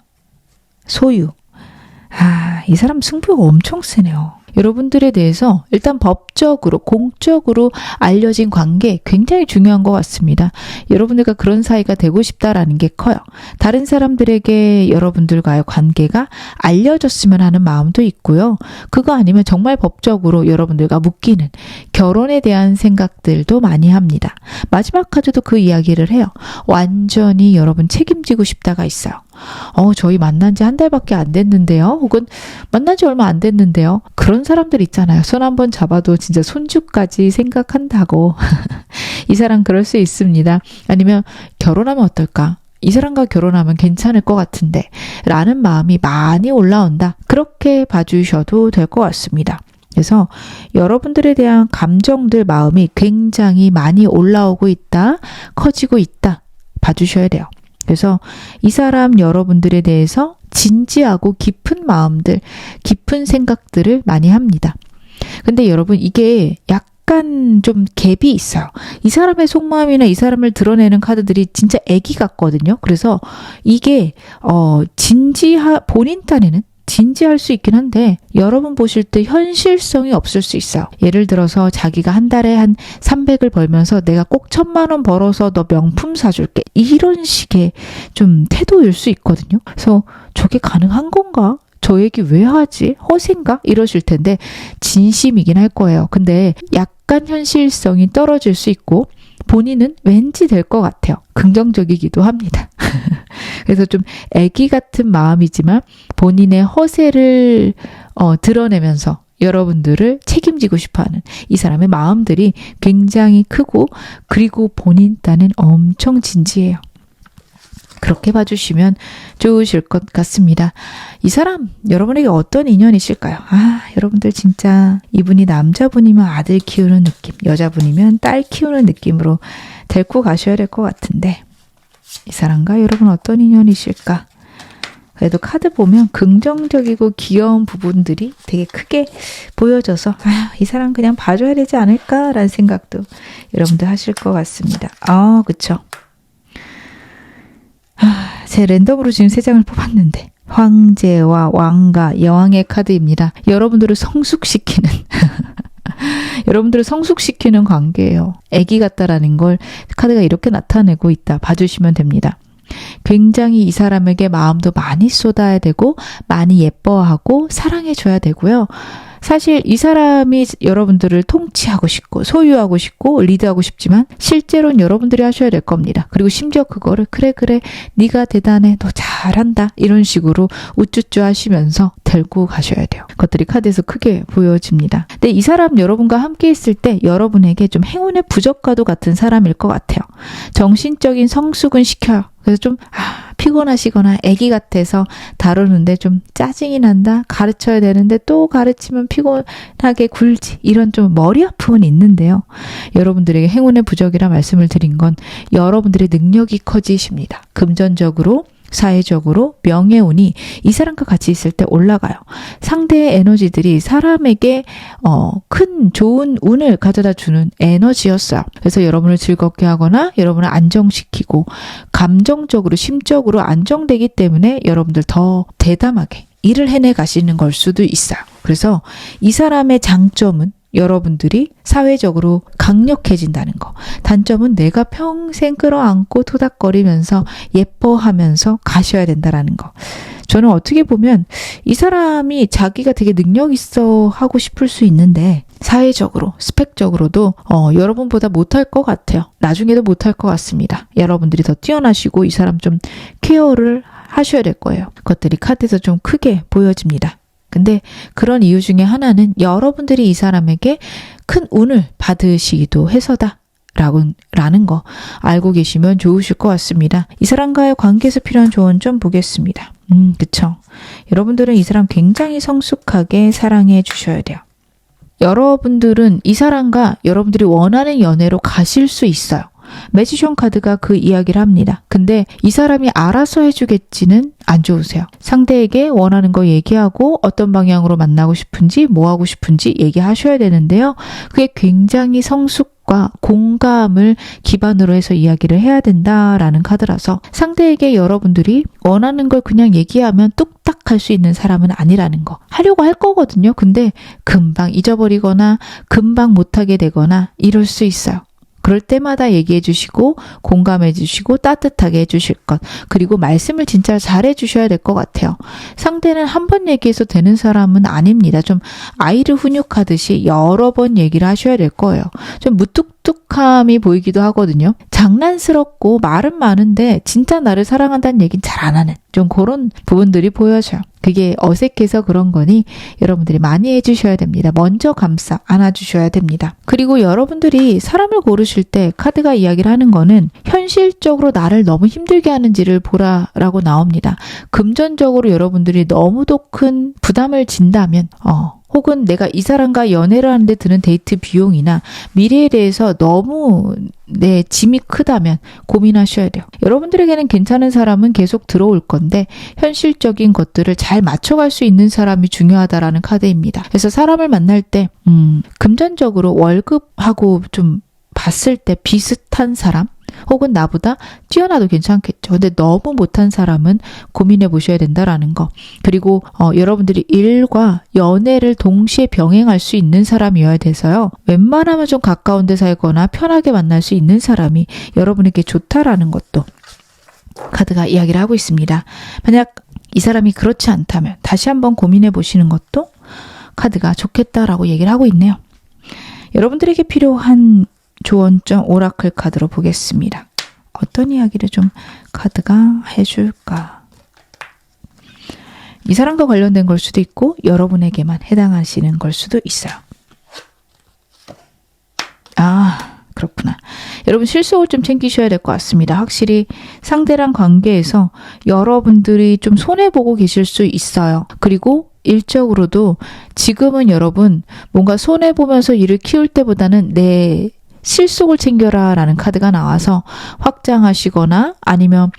소유. 이 사람 승부가 엄청 세네요. 여러분들에 대해서 일단 법적으로 공적으로 알려진 관계 굉장히 중요한 것 같습니다. 여러분들과 그런 사이가 되고 싶다라는 게 커요. 다른 사람들에게 여러분들과의 관계가 알려졌으면 하는 마음도 있고요. 그거 아니면 정말 법적으로 여러분들과 묶이는 결혼에 대한 생각들도 많이 합니다. 마지막 카드도 그 이야기를 해요. 완전히 여러분 책임지고 싶다가 있어요. 저희 만난 지 한 달밖에 안 됐는데요. 혹은 만난 지 얼마 안 됐는데요. 그런 사람들 있잖아요. 손 한번 잡아도 진짜 손주까지 생각한다고. 이 사람 그럴 수 있습니다. 아니면 결혼하면 어떨까? 이 사람과 결혼하면 괜찮을 것 같은데 라는 마음이 많이 올라온다. 그렇게 봐주셔도 될 것 같습니다. 그래서 여러분들에 대한 감정들, 마음이 굉장히 많이 올라오고 있다. 커지고 있다. 봐주셔야 돼요. 그래서 이 사람 여러분들에 대해서 진지하고 깊은 마음들, 깊은 생각들을 많이 합니다. 근데 여러분 이게 약간 좀 갭이 있어요. 이 사람의 속마음이나 이 사람을 드러내는 카드들이 진짜 애기 같거든요. 그래서 이게 본인 딴에는 진지할 수 있긴 한데 여러분 보실 때 현실성이 없을 수 있어요. 예를 들어서 자기가 한 달에 한 300을 벌면서 내가 꼭 1000만 원 벌어서 너 명품 사줄게. 이런 식의 좀 태도일 수 있거든요. 그래서 저게 가능한 건가? 저 얘기 왜 하지? 허세인가? 이러실 텐데 진심이긴 할 거예요. 근데 약간 현실성이 떨어질 수 있고 본인은 왠지 될 것 같아요. 긍정적이기도 합니다. 그래서 좀 애기 같은 마음이지만 본인의 허세를 드러내면서 여러분들을 책임지고 싶어하는 이 사람의 마음들이 굉장히 크고 그리고 본인 딴엔 엄청 진지해요. 그렇게 봐주시면 좋으실 것 같습니다. 이 사람 여러분에게 어떤 인연이실까요? 여러분들 진짜 이분이 남자분이면 아들 키우는 느낌, 여자분이면 딸 키우는 느낌으로 데리고 가셔야 될 것 같은데 이 사람과 여러분 어떤 인연이실까? 그래도 카드 보면 긍정적이고 귀여운 부분들이 되게 크게 보여져서 이 사람 그냥 봐줘야 되지 않을까라는 생각도 여러분들 하실 것 같습니다. 그쵸? 제 랜덤으로 지금 3장을 뽑았는데 황제와 왕과 여왕의 카드입니다. 여러분들을 성숙시키는 여러분들을 성숙시키는 관계예요. 애기 같다라는 걸 카드가 이렇게 나타내고 있다. 봐주시면 됩니다. 굉장히 이 사람에게 마음도 많이 쏟아야 되고 많이 예뻐하고 사랑해줘야 되고요. 사실 이 사람이 여러분들을 통치하고 싶고 소유하고 싶고 리드하고 싶지만 실제로는 여러분들이 하셔야 될 겁니다. 그리고 심지어 그거를 그래 네가 대단해 너 잘한다 이런 식으로 우쭈쭈 하시면서 데리고 가셔야 돼요. 그것들이 카드에서 크게 보여집니다. 근데 이 사람 여러분과 함께 있을 때 여러분에게 좀 행운의 부적과도 같은 사람일 것 같아요. 정신적인 성숙은 시켜요. 그래서 좀 피곤하시거나 아기 같아서 다루는데 좀 짜증이 난다. 가르쳐야 되는데 또 가르치면 피곤하게 굴지. 이런 좀 머리 아픔은 있는데요. 여러분들에게 행운의 부적이라 말씀을 드린 건 여러분들의 능력이 커지십니다. 금전적으로, 사회적으로, 명예운이 이 사람과 같이 있을 때 올라가요. 상대의 에너지들이 사람에게 큰 좋은 운을 가져다 주는 에너지였어요. 그래서 여러분을 즐겁게 하거나 여러분을 안정시키고 감정적으로, 심적으로 안정되기 때문에 여러분들 더 대담하게 일을 해내 가시는 걸 수도 있어요. 그래서 이 사람의 장점은 여러분들이 사회적으로 강력해진다는 거. 단점은 내가 평생 끌어안고 토닥거리면서 예뻐하면서 가셔야 된다라는 거. 저는 어떻게 보면 이 사람이 자기가 되게 능력 있어 하고 싶을 수 있는데 사회적으로, 스펙적으로도 여러분보다 못할 것 같아요. 나중에도 못할 것 같습니다. 여러분들이 더 뛰어나시고 이 사람 좀 케어를 하셔야 될 거예요. 그것들이 카드에서 좀 크게 보여집니다. 근데 그런 이유 중에 하나는 여러분들이 이 사람에게 큰 운을 받으시기도 해서다. 라는 거 알고 계시면 좋으실 것 같습니다. 이 사람과의 관계에서 필요한 조언 좀 보겠습니다. 그쵸. 여러분들은 이 사람 굉장히 성숙하게 사랑해 주셔야 돼요. 여러분들은 이 사람과 여러분들이 원하는 연애로 가실 수 있어요. 매지션 카드가 그 이야기를 합니다. 근데 이 사람이 알아서 해주겠지는 안 좋으세요. 상대에게 원하는 거 얘기하고 어떤 방향으로 만나고 싶은지 뭐 하고 싶은지 얘기하셔야 되는데요. 그게 굉장히 성숙과 공감을 기반으로 해서 이야기를 해야 된다라는 카드라서 상대에게 여러분들이 원하는 걸 그냥 얘기하면 뚝딱 할 수 있는 사람은 아니라는 거. 하려고 할 거거든요. 근데 금방 잊어버리거나 금방 못하게 되거나 이럴 수 있어요. 그럴 때마다 얘기해 주시고 공감해 주시고 따뜻하게 해 주실 것. 그리고 말씀을 진짜 잘해 주셔야 될 것 같아요. 상대는 한 번 얘기해서 되는 사람은 아닙니다. 좀 아이를 훈육하듯이 여러 번 얘기를 하셔야 될 거예요. 좀 무뚝뚝함이 보이기도 하거든요. 장난스럽고 말은 많은데 진짜 나를 사랑한다는 얘기는 잘 안 하는 좀 그런 부분들이 보여져요. 그게 어색해서 그런 거니 여러분들이 많이 해주셔야 됩니다. 먼저 감싸 안아주셔야 됩니다. 그리고 여러분들이 사람을 고르실 때 카드가 이야기를 하는 거는 현실적으로 나를 너무 힘들게 하는지를 보라라고 나옵니다. 금전적으로 여러분들이 너무도 큰 부담을 진다면 혹은 내가 이 사람과 연애를 하는데 드는 데이트 비용이나 미래에 대해서 너무 내 짐이 크다면 고민하셔야 돼요. 여러분들에게는 괜찮은 사람은 계속 들어올 건데 현실적인 것들을 잘 맞춰갈 수 있는 사람이 중요하다라는 카드입니다. 그래서 사람을 만날 때 금전적으로 월급하고 좀 봤을 때 비슷한 사람 혹은 나보다 뛰어나도 괜찮겠죠. 근데 너무 못한 사람은 고민해 보셔야 된다라는 거. 그리고 여러분들이 일과 연애를 동시에 병행할 수 있는 사람이어야 돼서요. 웬만하면 좀 가까운 데 살거나 편하게 만날 수 있는 사람이 여러분에게 좋다라는 것도 카드가 이야기를 하고 있습니다. 만약 이 사람이 그렇지 않다면 다시 한번 고민해 보시는 것도 카드가 좋겠다라고 얘기를 하고 있네요. 여러분들에게 필요한 조언점 오라클 카드로 보겠습니다. 어떤 이야기를 좀 카드가 해줄까? 이 사람과 관련된 걸 수도 있고 여러분에게만 해당하시는 걸 수도 있어요. 그렇구나. 여러분 실속을 좀 챙기셔야 될 것 같습니다. 확실히 상대랑 관계에서 여러분들이 좀 손해보고 계실 수 있어요. 그리고 일적으로도 지금은 여러분 뭔가 손해보면서 일을 키울 때보다는 내 실속을 챙겨라 라는 카드가 나와서 확장하시거나 아니면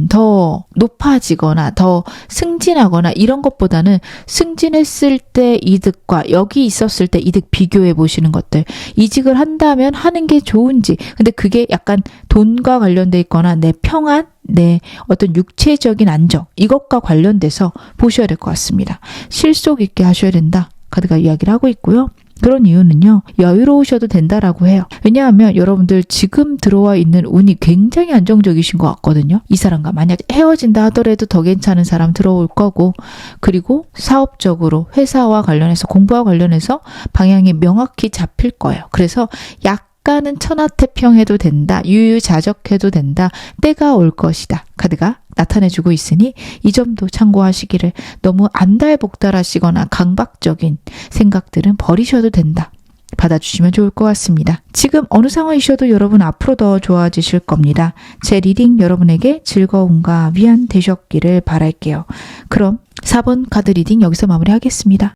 더 높아지거나 더 승진하거나 이런 것보다는 승진했을 때 이득과 여기 있었을 때 이득 비교해 보시는 것들. 이직을 한다면 하는 게 좋은지. 근데 그게 약간 돈과 관련돼 있거나 내 평안, 내 어떤 육체적인 안정 이것과 관련돼서 보셔야 될 것 같습니다. 실속 있게 하셔야 된다. 카드가 이야기를 하고 있고요. 그런 이유는요. 여유로우셔도 된다라고 해요. 왜냐하면 여러분들 지금 들어와 있는 운이 굉장히 안정적이신 것 같거든요. 이 사람과 만약 헤어진다 하더라도 더 괜찮은 사람 들어올 거고 그리고 사업적으로 회사와 관련해서 공부와 관련해서 방향이 명확히 잡힐 거예요. 그래서 약간은 천하태평해도 된다. 유유자적해도 된다. 때가 올 것이다. 카드가 나타내주고 있으니 이 점도 참고하시기를. 너무 안달복달하시거나 강박적인 생각들은 버리셔도 된다. 받아주시면 좋을 것 같습니다. 지금 어느 상황이셔도 여러분 앞으로 더 좋아지실 겁니다. 제 리딩 여러분에게 즐거움과 위안 되셨기를 바랄게요. 그럼 4번 카드 리딩 여기서 마무리하겠습니다.